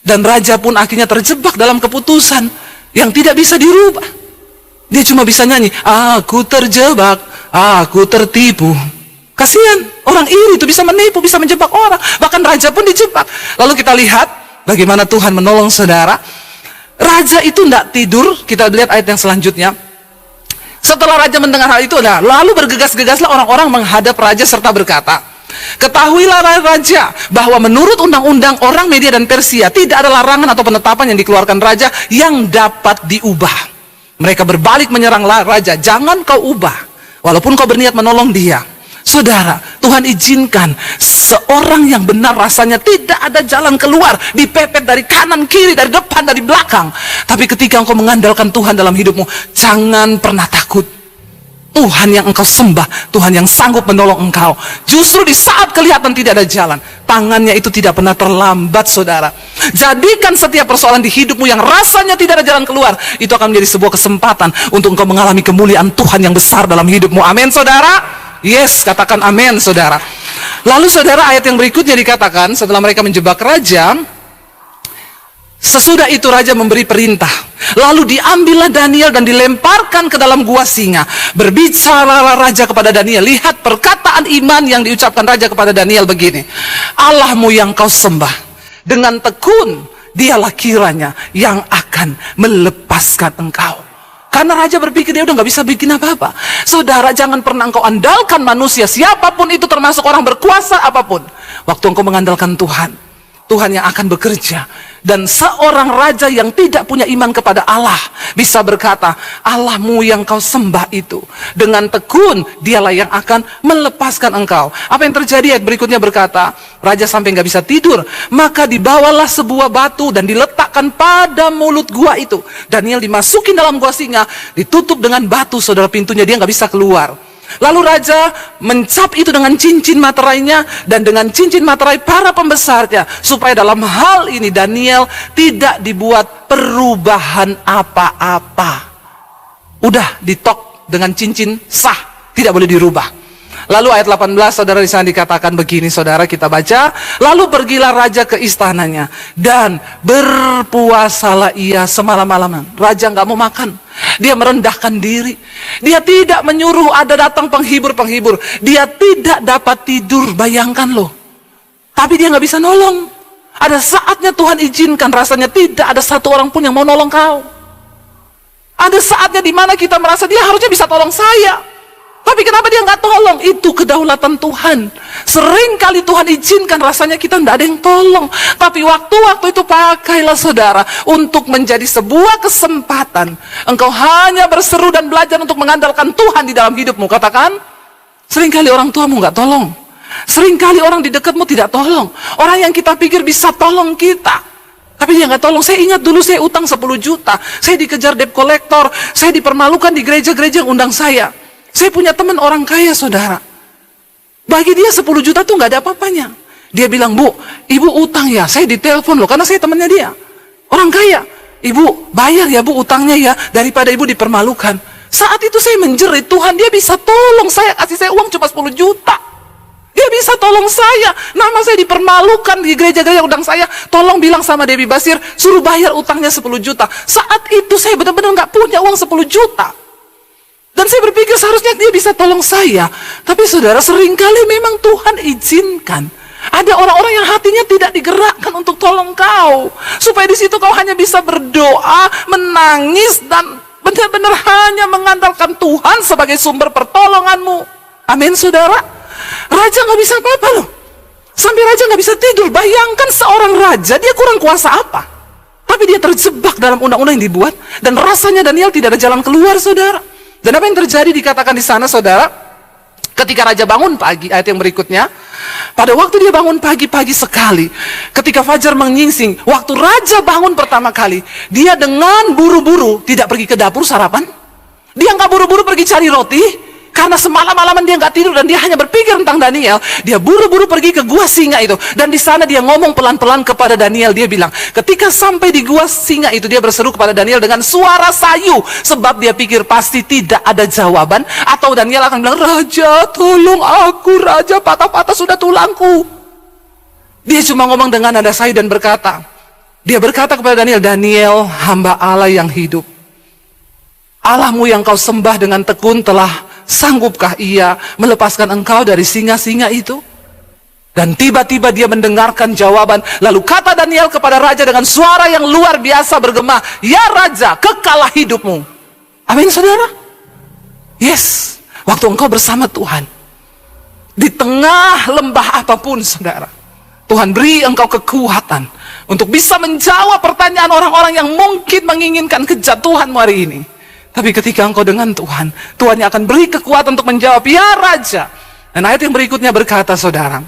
Dan raja pun akhirnya terjebak dalam keputusan yang tidak bisa dirubah. Dia cuma bisa nyanyi, aku terjebak, aku tertipu. Kasihan, orang iri itu bisa menipu, bisa menjebak orang. Bahkan raja pun dijebak. Lalu kita lihat bagaimana Tuhan menolong saudara. Raja itu tidak tidur. Kita lihat ayat yang selanjutnya. Setelah raja mendengar hal itu, lalu bergegas-gegaslah orang-orang menghadap raja serta berkata, ketahuilah raja bahwa menurut undang-undang orang Media dan Persia tidak ada larangan atau penetapan yang dikeluarkan raja yang dapat diubah. Mereka berbalik menyerang raja, jangan kau ubah walaupun kau berniat menolong dia. Saudara, Tuhan izinkan seorang yang benar rasanya tidak ada jalan keluar, dipepet dari kanan kiri, dari depan, dari belakang. Tapi ketika engkau mengandalkan Tuhan dalam hidupmu, jangan pernah takut. Tuhan yang engkau sembah, Tuhan yang sanggup menolong engkau. Justru di saat kelihatan tidak ada jalan, tangannya itu tidak pernah terlambat saudara. Jadikan setiap persoalan di hidupmu yang rasanya tidak ada jalan keluar, itu akan menjadi sebuah kesempatan untuk engkau mengalami kemuliaan Tuhan yang besar dalam hidupmu. Amin saudara. Yes, katakan amin saudara. Lalu saudara, ayat yang berikutnya dikatakan, setelah mereka menjebak raja, sesudah itu raja memberi perintah. Lalu diambillah Daniel dan dilemparkan ke dalam gua singa. Berbicaralah raja kepada Daniel. Lihat perkataan iman yang diucapkan raja kepada Daniel begini. Allahmu yang kau sembah dengan tekun, dialah kiranya yang akan melepaskan engkau. Karena raja berpikir dia udah gak bisa bikin apa-apa. Saudara, jangan pernah engkau andalkan manusia, siapapun itu, termasuk orang berkuasa apapun. Waktu engkau mengandalkan Tuhan, Tuhan yang akan bekerja. Dan seorang raja yang tidak punya iman kepada Allah bisa berkata, Allahmu yang kau sembah itu dengan tekun, dialah yang akan melepaskan engkau. Apa yang terjadi? Ayat berikutnya berkata, raja sampai gak bisa tidur, maka dibawalah sebuah batu dan diletakkan pada mulut gua itu. Daniel dimasukin dalam gua singa, ditutup dengan batu saudara, pintunya, dia gak bisa keluar. Lalu raja mencap itu dengan cincin materainya dan dengan cincin materai para pembesarnya, supaya dalam hal ini Daniel tidak dibuat perubahan apa-apa. Udah ditok dengan cincin sah, tidak boleh dirubah. Lalu ayat 18 saudara, di sana dikatakan begini saudara, kita baca. Lalu pergilah raja ke istananya dan berpuasalah ia semalam-malaman. Raja nggak mau makan, dia merendahkan diri. Dia tidak menyuruh ada datang penghibur-penghibur. Dia tidak dapat tidur, bayangkan loh. Tapi dia nggak bisa nolong. Ada saatnya Tuhan izinkan, rasanya tidak ada satu orang pun yang mau nolong kau. Ada saatnya dimana kita merasa dia harusnya bisa tolong saya, tapi kenapa dia nggak tolong? Itu kedaulatan Tuhan. Sering kali Tuhan izinkan, rasanya kita nggak ada yang tolong. Tapi waktu-waktu itu pakailah saudara untuk menjadi sebuah kesempatan. Engkau hanya berseru dan belajar untuk mengandalkan Tuhan di dalam hidupmu. Katakan, sering kali orang tuamu nggak tolong. Sering kali orang di dekatmu tidak tolong. Orang yang kita pikir bisa tolong kita, tapi dia nggak tolong. Saya ingat dulu saya utang 10 juta. Saya dikejar debt collector. Saya dipermalukan di gereja-gereja yang undang saya. Saya punya teman orang kaya, saudara. Bagi dia 10 juta tuh nggak ada apa-apanya. Dia bilang, "Bu, ibu utang ya?" Saya ditelepon loh, karena saya temannya dia. Orang kaya. "Ibu, bayar ya bu utangnya ya, daripada ibu dipermalukan." Saat itu saya menjerit, Tuhan, dia bisa tolong saya, kasih saya uang cuma 10 juta. Dia bisa tolong saya. Nama saya dipermalukan di gereja-gereja undang saya. Tolong bilang sama Debbie Basir, suruh bayar utangnya 10 juta. Saat itu saya benar-benar nggak punya uang 10 juta. Dan saya berpikir seharusnya dia bisa tolong saya. Tapi saudara, seringkali memang Tuhan izinkan. Ada orang-orang yang hatinya tidak digerakkan untuk tolong kau. Supaya di situ kau hanya bisa berdoa, menangis, dan benar-benar hanya mengandalkan Tuhan sebagai sumber pertolonganmu. Amin, saudara. Raja nggak bisa apa-apa loh. Sampai raja nggak bisa tidur. Bayangkan seorang raja, dia kurang kuasa apa? Tapi dia terjebak dalam undang-undang yang dibuat. Dan rasanya Daniel tidak ada jalan keluar, saudara. Dan apa yang terjadi dikatakan di sana, saudara? Ketika raja bangun pagi, ayat yang berikutnya, pada waktu dia bangun pagi-pagi sekali, ketika fajar menyingsing, waktu raja bangun pertama kali, dia dengan buru-buru tidak pergi ke dapur sarapan. Dia nggak buru-buru pergi cari roti, karena semalam-malaman dia nggak tidur dan dia hanya berpikir tentang Daniel. Dia buru-buru pergi ke gua singa itu, dan di sana dia ngomong pelan-pelan kepada Daniel. Dia bilang, ketika sampai di gua singa itu, dia berseru kepada Daniel dengan suara sayu, sebab dia pikir pasti tidak ada jawaban, atau Daniel akan bilang, "Raja, tolong aku, Raja, patah-patah sudah tulangku." Dia cuma ngomong dengan nada sayu dan dia berkata kepada Daniel, "Daniel, hamba Allah yang hidup, Allahmu yang kau sembah dengan tekun telah sanggupkah ia melepaskan engkau dari singa-singa itu?" Dan tiba-tiba dia mendengarkan jawaban. Lalu kata Daniel kepada raja dengan suara yang luar biasa bergema, "Ya Raja, kekalah hidupmu." Amin, saudara. Yes, waktu engkau bersama Tuhan, di tengah lembah apapun, saudara, Tuhan beri engkau kekuatan untuk bisa menjawab pertanyaan orang-orang yang mungkin menginginkan kejatuhanmu hari ini. Tapi ketika engkau dengan Tuhan, Tuhan yang akan beri kekuatan untuk menjawab, "Ya Raja." Dan ayat yang berikutnya berkata, saudara,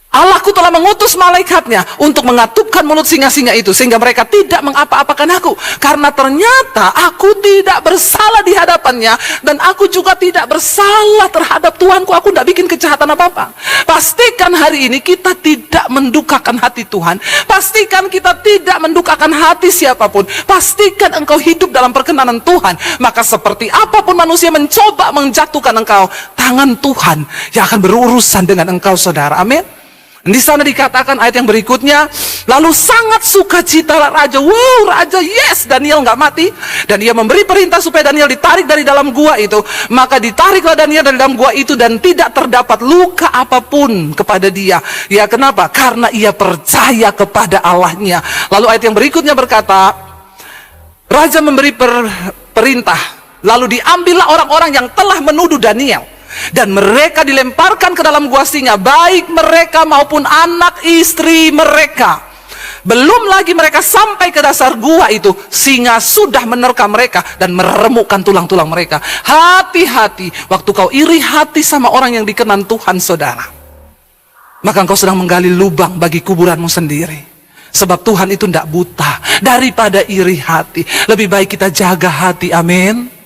"Allahku telah mengutus malaikatnya untuk mengatupkan mulut singa-singa itu, sehingga mereka tidak mengapa-apakan aku. Karena ternyata aku tidak bersalah di hadapannya, dan aku juga tidak bersalah terhadap Tuhanku. Aku tidak bikin kejahatan apa-apa." Pastikan hari ini kita tidak mendukakan hati Tuhan. Pastikan kita tidak mendukakan hati siapapun. Pastikan engkau hidup dalam perkenanan Tuhan. Maka seperti apapun manusia mencoba menjatuhkan engkau, tangan Tuhan yang akan berurusan dengan engkau, saudara. Amin. Di sana dikatakan ayat yang berikutnya, lalu sangat sukacitalah raja. Wow, raja, yes, Daniel nggak mati. Dan ia memberi perintah supaya Daniel ditarik dari dalam gua itu. Maka ditariklah Daniel dari dalam gua itu, dan tidak terdapat luka apapun kepada dia. Ya, kenapa? Karena ia percaya kepada Allahnya. Lalu ayat yang berikutnya berkata, raja memberi perintah, lalu diambillah orang-orang yang telah menuduh Daniel, dan mereka dilemparkan ke dalam gua singa, baik mereka maupun anak istri mereka. Belum lagi mereka sampai ke dasar gua itu, singa sudah menerkam mereka dan meremukkan tulang-tulang mereka. Hati-hati waktu kau iri hati sama orang yang dikenan Tuhan, saudara, maka engkau sedang menggali lubang bagi kuburanmu sendiri. Sebab Tuhan itu tidak buta. Daripada iri hati, lebih baik kita jaga hati. Amin.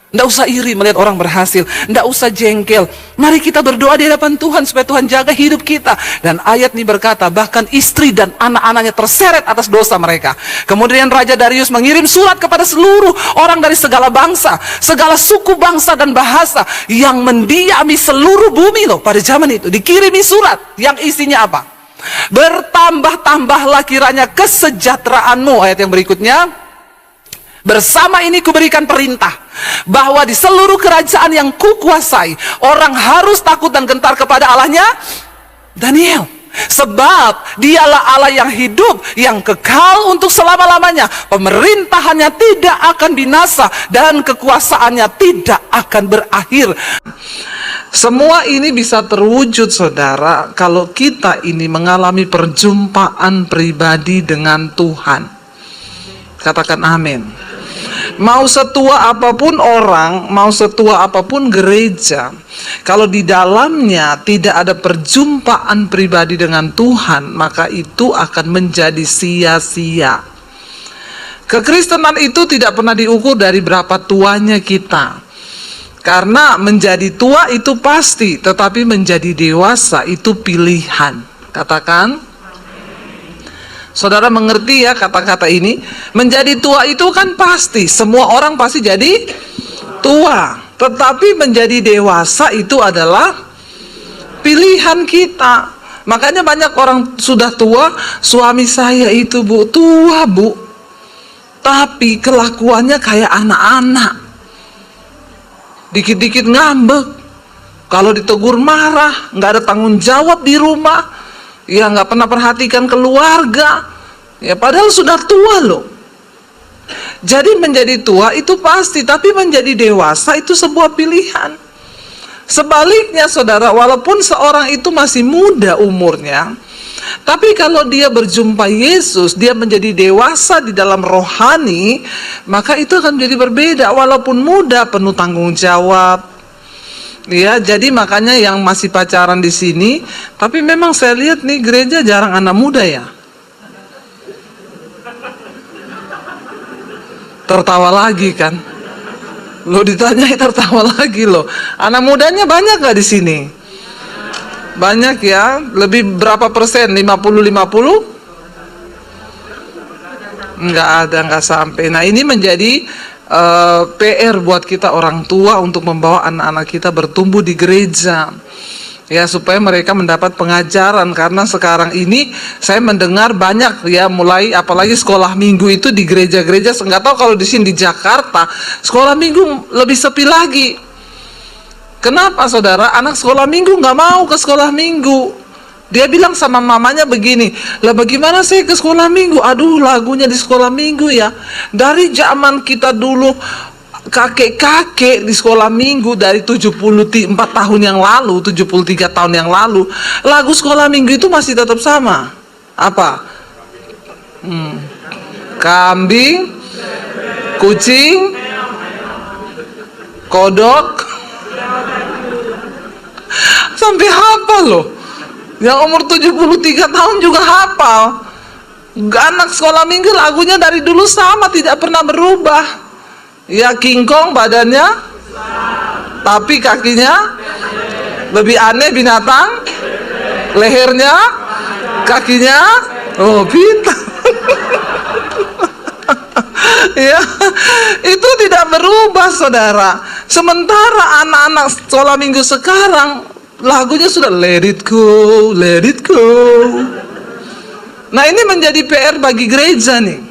Tidak usah iri melihat orang berhasil, tidak usah jengkel. Mari kita berdoa di hadapan Tuhan supaya Tuhan jaga hidup kita. Dan ayat ini berkata, bahkan istri dan anak-anaknya terseret atas dosa mereka. Kemudian Raja Darius mengirim surat kepada seluruh orang dari segala bangsa, segala suku bangsa dan bahasa yang mendiami seluruh bumi loh. Pada zaman itu dikirimi surat yang isinya apa? Bertambah-tambahlah kiranya kesejahteraanmu. Ayat yang berikutnya, bersama ini kuberikan perintah bahwa di seluruh kerajaan yang kukuasai, orang harus takut dan gentar kepada Allahnya Daniel. Sebab dialah Allah yang hidup, yang kekal untuk selama-lamanya. Pemerintahannya tidak akan binasa dan kekuasaannya tidak akan berakhir. Semua ini bisa terwujud, saudara, kalau kita ini mengalami perjumpaan pribadi dengan Tuhan. Katakan amin. Mau setua apapun orang, mau setua apapun gereja, kalau di dalamnya tidak ada perjumpaan pribadi dengan Tuhan, maka itu akan menjadi sia-sia. Kekristenan itu tidak pernah diukur dari berapa tuanya kita. Karena menjadi tua itu pasti, tetapi menjadi dewasa itu pilihan. Katakan, saudara mengerti ya kata-kata ini? Menjadi tua itu kan pasti, semua orang pasti jadi tua. Tetapi menjadi dewasa itu adalah pilihan kita. Makanya banyak orang sudah tua, suami saya itu bu, tua bu, tapi kelakuannya kayak anak-anak. Dikit-dikit ngambek, kalau ditegur marah, nggak ada tanggung jawab di rumah, ya nggak pernah perhatikan keluarga, ya padahal sudah tua loh. Jadi menjadi tua itu pasti, tapi menjadi dewasa itu sebuah pilihan. Sebaliknya saudara, walaupun seorang itu masih muda umurnya, tapi kalau dia berjumpa Yesus, dia menjadi dewasa di dalam rohani, maka itu akan menjadi berbeda. Walaupun muda, penuh tanggung jawab. Ya, jadi makanya yang masih pacaran di sini, tapi memang saya lihat nih gereja jarang anak muda ya. Tertawa lagi kan? Lo ditanyai tertawa lagi lo. Anak mudanya banyak gak di sini? Banyak ya. Lebih berapa persen? 50-50? Enggak ada, enggak sampai. Nah ini menjadi PR buat kita orang tua untuk membawa anak-anak kita bertumbuh di gereja. Ya supaya mereka mendapat pengajaran, karena sekarang ini saya mendengar banyak ya, mulai apalagi sekolah minggu itu di gereja-gereja. Nggak tahu kalau di sini di Jakarta sekolah minggu lebih sepi lagi. Kenapa saudara? Anak sekolah minggu nggak mau ke sekolah minggu. Dia bilang sama mamanya begini, lah bagaimana saya ke sekolah minggu? Aduh lagunya di sekolah minggu ya, dari zaman kita dulu kakek-kakek di sekolah minggu dari 74 tahun yang lalu, 73 tahun yang lalu, lagu sekolah minggu itu masih tetap sama. Apa? Kambing, kucing, kodok, sampai hafal loh. Yang umur 73 tahun juga hafal. Anak sekolah minggu lagunya dari dulu sama, tidak pernah berubah. Ya King Kong badannya, tapi kakinya lebih aneh binatang, lehernya, kakinya, oh pintar. Ya, itu tidak berubah saudara. Sementara anak-anak sekolah minggu sekarang lagunya sudah let it go, let it go. Nah ini menjadi PR bagi gereja nih.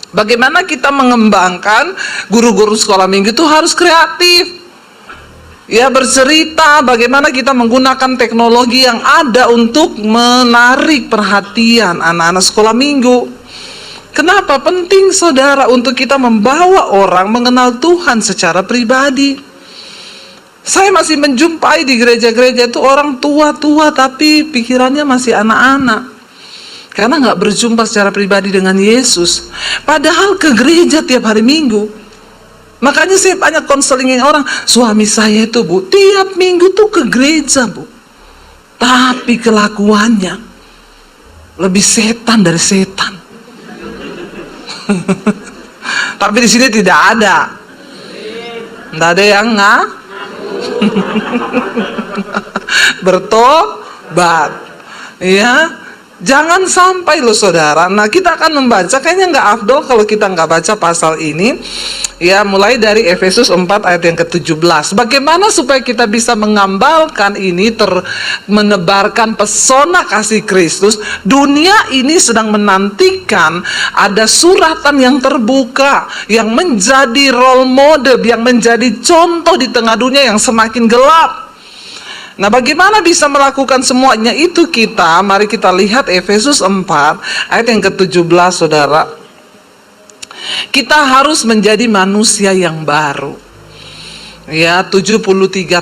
Bagaimana kita mengembangkan guru-guru sekolah minggu itu harus kreatif. Ya bercerita bagaimana kita menggunakan teknologi yang ada untuk menarik perhatian anak-anak sekolah minggu. Kenapa penting saudara untuk kita membawa orang mengenal Tuhan secara pribadi? Saya masih menjumpai di gereja-gereja itu orang tua-tua tapi pikirannya masih anak-anak. Karena nggak berjumpa secara pribadi dengan Yesus. Padahal ke gereja tiap hari Minggu. Makanya saya banyak konselingin orang. Suami saya itu bu, tiap minggu tuh ke gereja bu. Tapi kelakuannya lebih setan dari setan. Tapi di sini tidak ada. Tidak ada yang bertobat. Ya. Jangan sampai loh saudara. Nah kita akan membaca, kayaknya nggak afdol kalau kita nggak baca pasal ini. Ya mulai dari Efesus 4 ayat yang ke-17. Bagaimana supaya kita bisa mengambalkan ini, menebarkan pesona kasih Kristus. Dunia ini sedang menantikan ada suratan yang terbuka, yang menjadi role model, yang menjadi contoh di tengah dunia yang semakin gelap. Nah bagaimana bisa melakukan semuanya itu kita, mari kita lihat Efesus 4 ayat yang ke-17 saudara. Kita harus menjadi manusia yang baru. Ya 73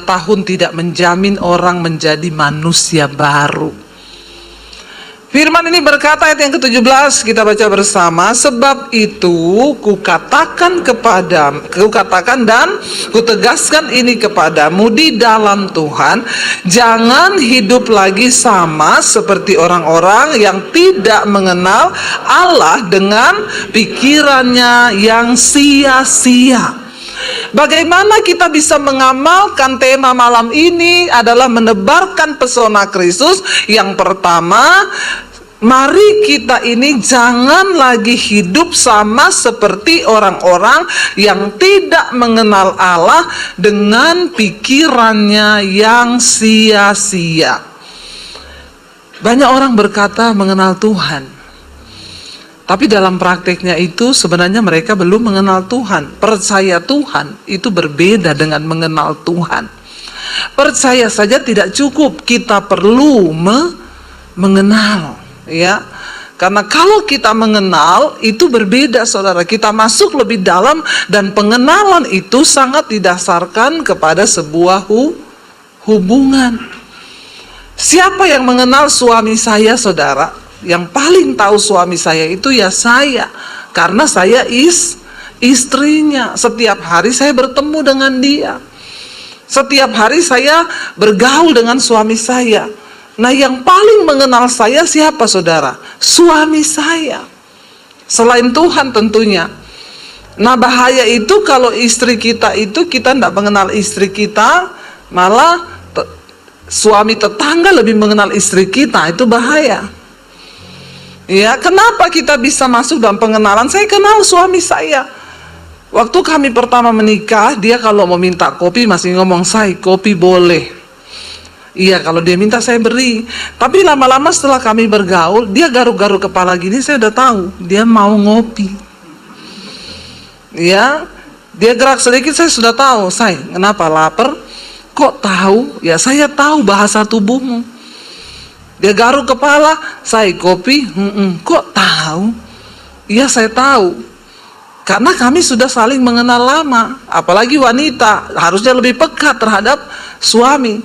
tahun tidak menjamin orang menjadi manusia baru. Firman ini berkata ayat yang ke-17, kita baca bersama. Sebab itu kukatakan dan kutegaskan ini kepadamu di dalam Tuhan, jangan hidup lagi sama seperti orang-orang yang tidak mengenal Allah dengan pikirannya yang sia-sia. Bagaimana kita bisa mengamalkan tema malam ini adalah menebarkan pesona Kristus. Yang pertama, mari kita ini jangan lagi hidup sama seperti orang-orang yang tidak mengenal Allah dengan pikirannya yang sia-sia. Banyak orang berkata mengenal Tuhan, tapi dalam prakteknya itu sebenarnya mereka belum mengenal Tuhan. Percaya Tuhan itu berbeda dengan mengenal Tuhan. Percaya saja tidak cukup, kita perlu mengenal, ya. Karena kalau kita mengenal itu berbeda, saudara. Kita masuk lebih dalam dan pengenalan itu sangat didasarkan kepada sebuah hubungan. Siapa yang mengenal suami saya, saudara? Yang paling tahu suami saya itu ya saya, karena saya istrinya. Setiap hari saya bertemu dengan dia, setiap hari saya bergaul dengan suami saya. Nah, yang paling mengenal saya siapa, saudara? Suami saya, selain Tuhan tentunya. Nah, bahaya itu kalau istri kita itu kita tidak mengenal istri kita, malah suami tetangga lebih mengenal istri kita. Itu bahaya. Ya, kenapa kita bisa masuk dalam pengenalan? Saya kenal suami saya. Waktu kami pertama menikah, dia kalau mau minta kopi masih ngomong, "Say, kopi boleh." Iya, kalau dia minta saya beri. Tapi lama-lama setelah kami bergaul, dia garuk-garuk kepala gini, saya udah tahu dia mau ngopi. Ya, dia gerak sedikit saya sudah tahu, "Say, kenapa lapar?" "Kok tahu?" "Ya, saya tahu bahasa tubuhmu." Dia garuk kepala, "Saya kopi." "Kok tahu?" "Iya, saya tahu." Karena kami sudah saling mengenal lama. Apalagi wanita harusnya lebih peka terhadap suami.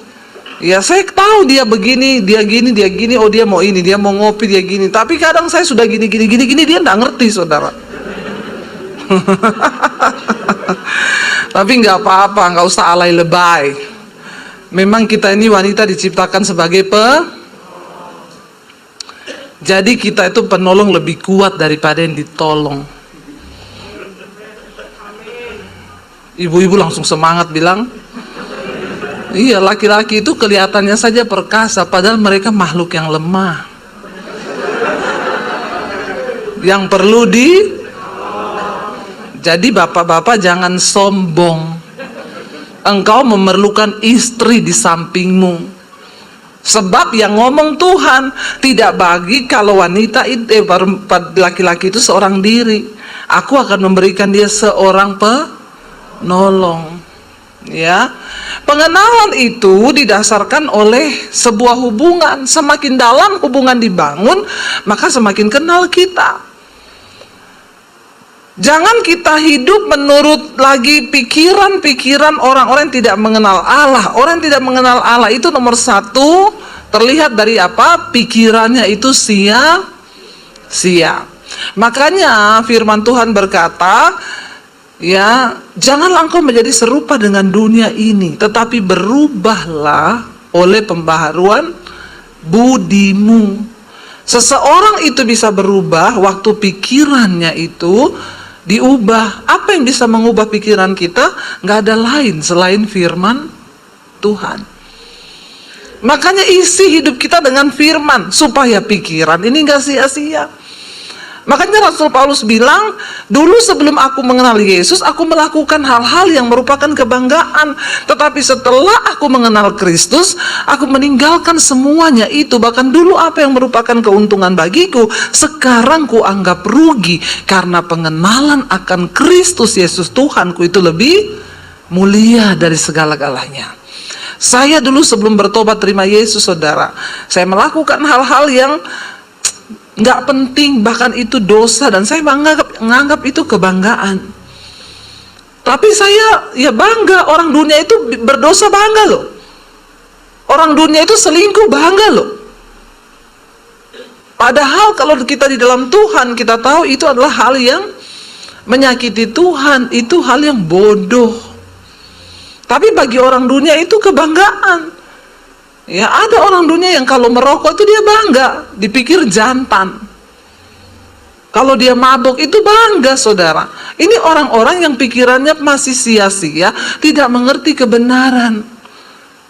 Ya, saya tahu dia begini, dia gini, dia gini. Oh, dia mau ini, dia mau ngopi, dia gini. Tapi kadang saya sudah gini, dia nggak ngerti, saudara. Tapi nggak apa-apa, nggak usah alay lebay. Memang kita ini wanita diciptakan sebagai jadi kita itu penolong lebih kuat daripada yang ditolong. Ibu-ibu langsung semangat bilang, iya, laki-laki itu kelihatannya saja perkasa, padahal mereka makhluk yang lemah, yang perlu Jadi bapak-bapak jangan sombong. Engkau memerlukan istri di sampingmu. Sebab yang ngomong Tuhan, tidak bagi kalau wanita itu laki-laki itu seorang diri. Aku akan memberikan dia seorang penolong. Ya, pengenalan itu didasarkan oleh sebuah hubungan. Semakin dalam hubungan dibangun, maka semakin kenal kita. Jangan kita hidup menurut lagi pikiran-pikiran orang-orang yang tidak mengenal Allah. Orang yang tidak mengenal Allah itu nomor satu, terlihat dari apa? Pikirannya itu sia-sia. Makanya firman Tuhan berkata, ya, janganlah engkau menjadi serupa dengan dunia ini, tetapi berubahlah oleh pembaharuan budimu. Seseorang itu bisa berubah waktu pikirannya itu diubah. Apa yang bisa mengubah pikiran kita? Nggak ada lain selain firman Tuhan. Makanya isi hidup kita dengan firman, supaya pikiran ini nggak sia-sia. Makanya Rasul Paulus bilang, dulu sebelum aku mengenal Yesus, aku melakukan hal-hal yang merupakan kebanggaan. Tetapi setelah aku mengenal Kristus, aku meninggalkan semuanya itu. Bahkan dulu apa yang merupakan keuntungan bagiku, sekarang ku anggap rugi. Karena pengenalan akan Kristus Yesus Tuhanku itu lebih mulia dari segala-galanya. Saya dulu sebelum bertobat terima Yesus, saudara, saya melakukan hal-hal yang nggak penting, bahkan itu dosa, dan saya menganggap itu kebanggaan. Tapi saya ya bangga, orang dunia itu berdosa bangga loh. Orang dunia itu selingkuh bangga loh. Padahal kalau kita di dalam Tuhan, kita tahu itu adalah hal yang menyakiti Tuhan, itu hal yang bodoh. Tapi bagi orang dunia itu kebanggaan. Ya, ada orang dunia yang kalau merokok itu dia bangga, dipikir jantan. Kalau dia mabuk itu bangga, saudara. Ini orang-orang yang pikirannya masih sia-sia, tidak mengerti kebenaran.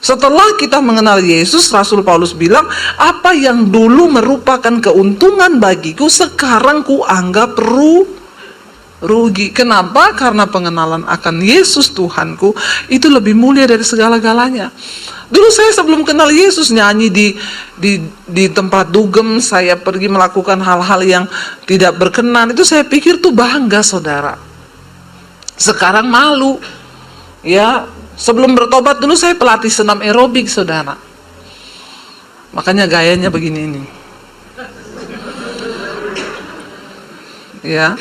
Setelah kita mengenal Yesus, Rasul Paulus bilang, apa yang dulu merupakan keuntungan bagiku, sekarang ku anggap rugi. Kenapa? Karena pengenalan akan Yesus Tuhanku itu lebih mulia dari segala-galanya. Dulu saya sebelum kenal Yesus nyanyi di tempat dugem, saya pergi melakukan hal-hal yang tidak berkenan, itu saya pikir tuh bangga, saudara. Sekarang malu. Ya, sebelum bertobat dulu saya pelatih senam aerobik, saudara. Makanya gayanya begini ini. Ya.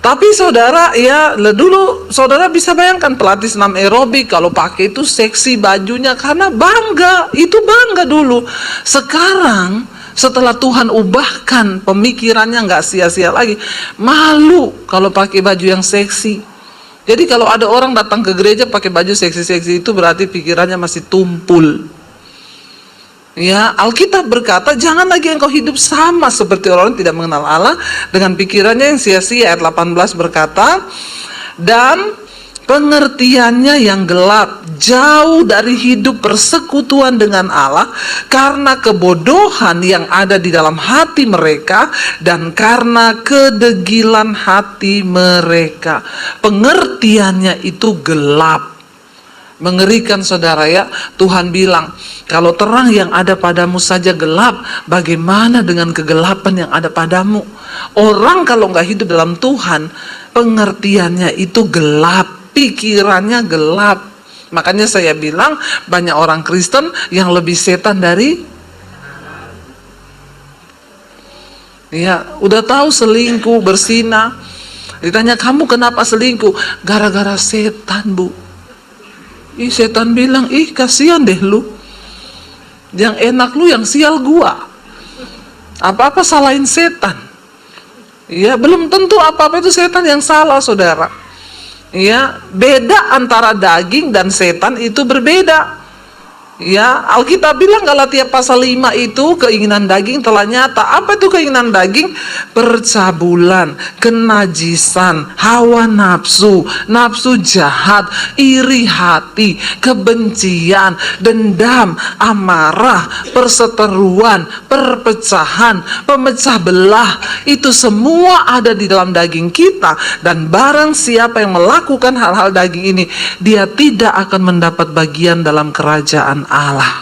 Tapi saudara, ya dulu saudara bisa bayangkan pelatih senam aerobik kalau pakai itu seksi bajunya karena bangga, itu bangga dulu. Sekarang setelah Tuhan ubahkan pemikirannya, nggak sia-sia lagi, malu kalau pakai baju yang seksi. Jadi kalau ada orang datang ke gereja pakai baju seksi-seksi itu berarti pikirannya masih tumpul. Ya, Alkitab berkata, jangan lagi engkau hidup sama seperti orang yang tidak mengenal Allah dengan pikirannya yang sia-sia. Ayat 18 berkata, dan pengertiannya yang gelap, jauh dari hidup persekutuan dengan Allah, karena kebodohan yang ada di dalam hati mereka, dan karena kedegilan hati mereka. Pengertiannya itu gelap. Mengerikan, saudara, ya. Tuhan bilang, kalau terang yang ada padamu saja gelap, bagaimana dengan kegelapan yang ada padamu? Orang kalau nggak hidup dalam Tuhan, pengertiannya itu gelap, pikirannya gelap. Makanya saya bilang, banyak orang Kristen yang lebih setan dari, ya, udah tahu selingkuh, berzina, ditanya, kamu kenapa selingkuh? Gara-gara setan, Bu. Setan bilang, kasihan deh lu. Yang enak lu, yang sial gua. Apa-apa salahin setan. Ya, belum tentu apa-apa itu setan yang salah, saudara. Ya, beda antara daging dan setan itu berbeda. Ya, Alkitab bilang Galatia pasal 5 itu keinginan daging telah nyata. Apa itu keinginan daging? Percabulan, kenajisan, hawa nafsu, nafsu jahat, iri hati, kebencian, dendam, amarah, perseteruan, perpecahan, pemecah belah. Itu semua ada di dalam daging kita. Dan barang siapa yang melakukan hal-hal daging ini, dia tidak akan mendapat bagian dalam kerajaan Allah.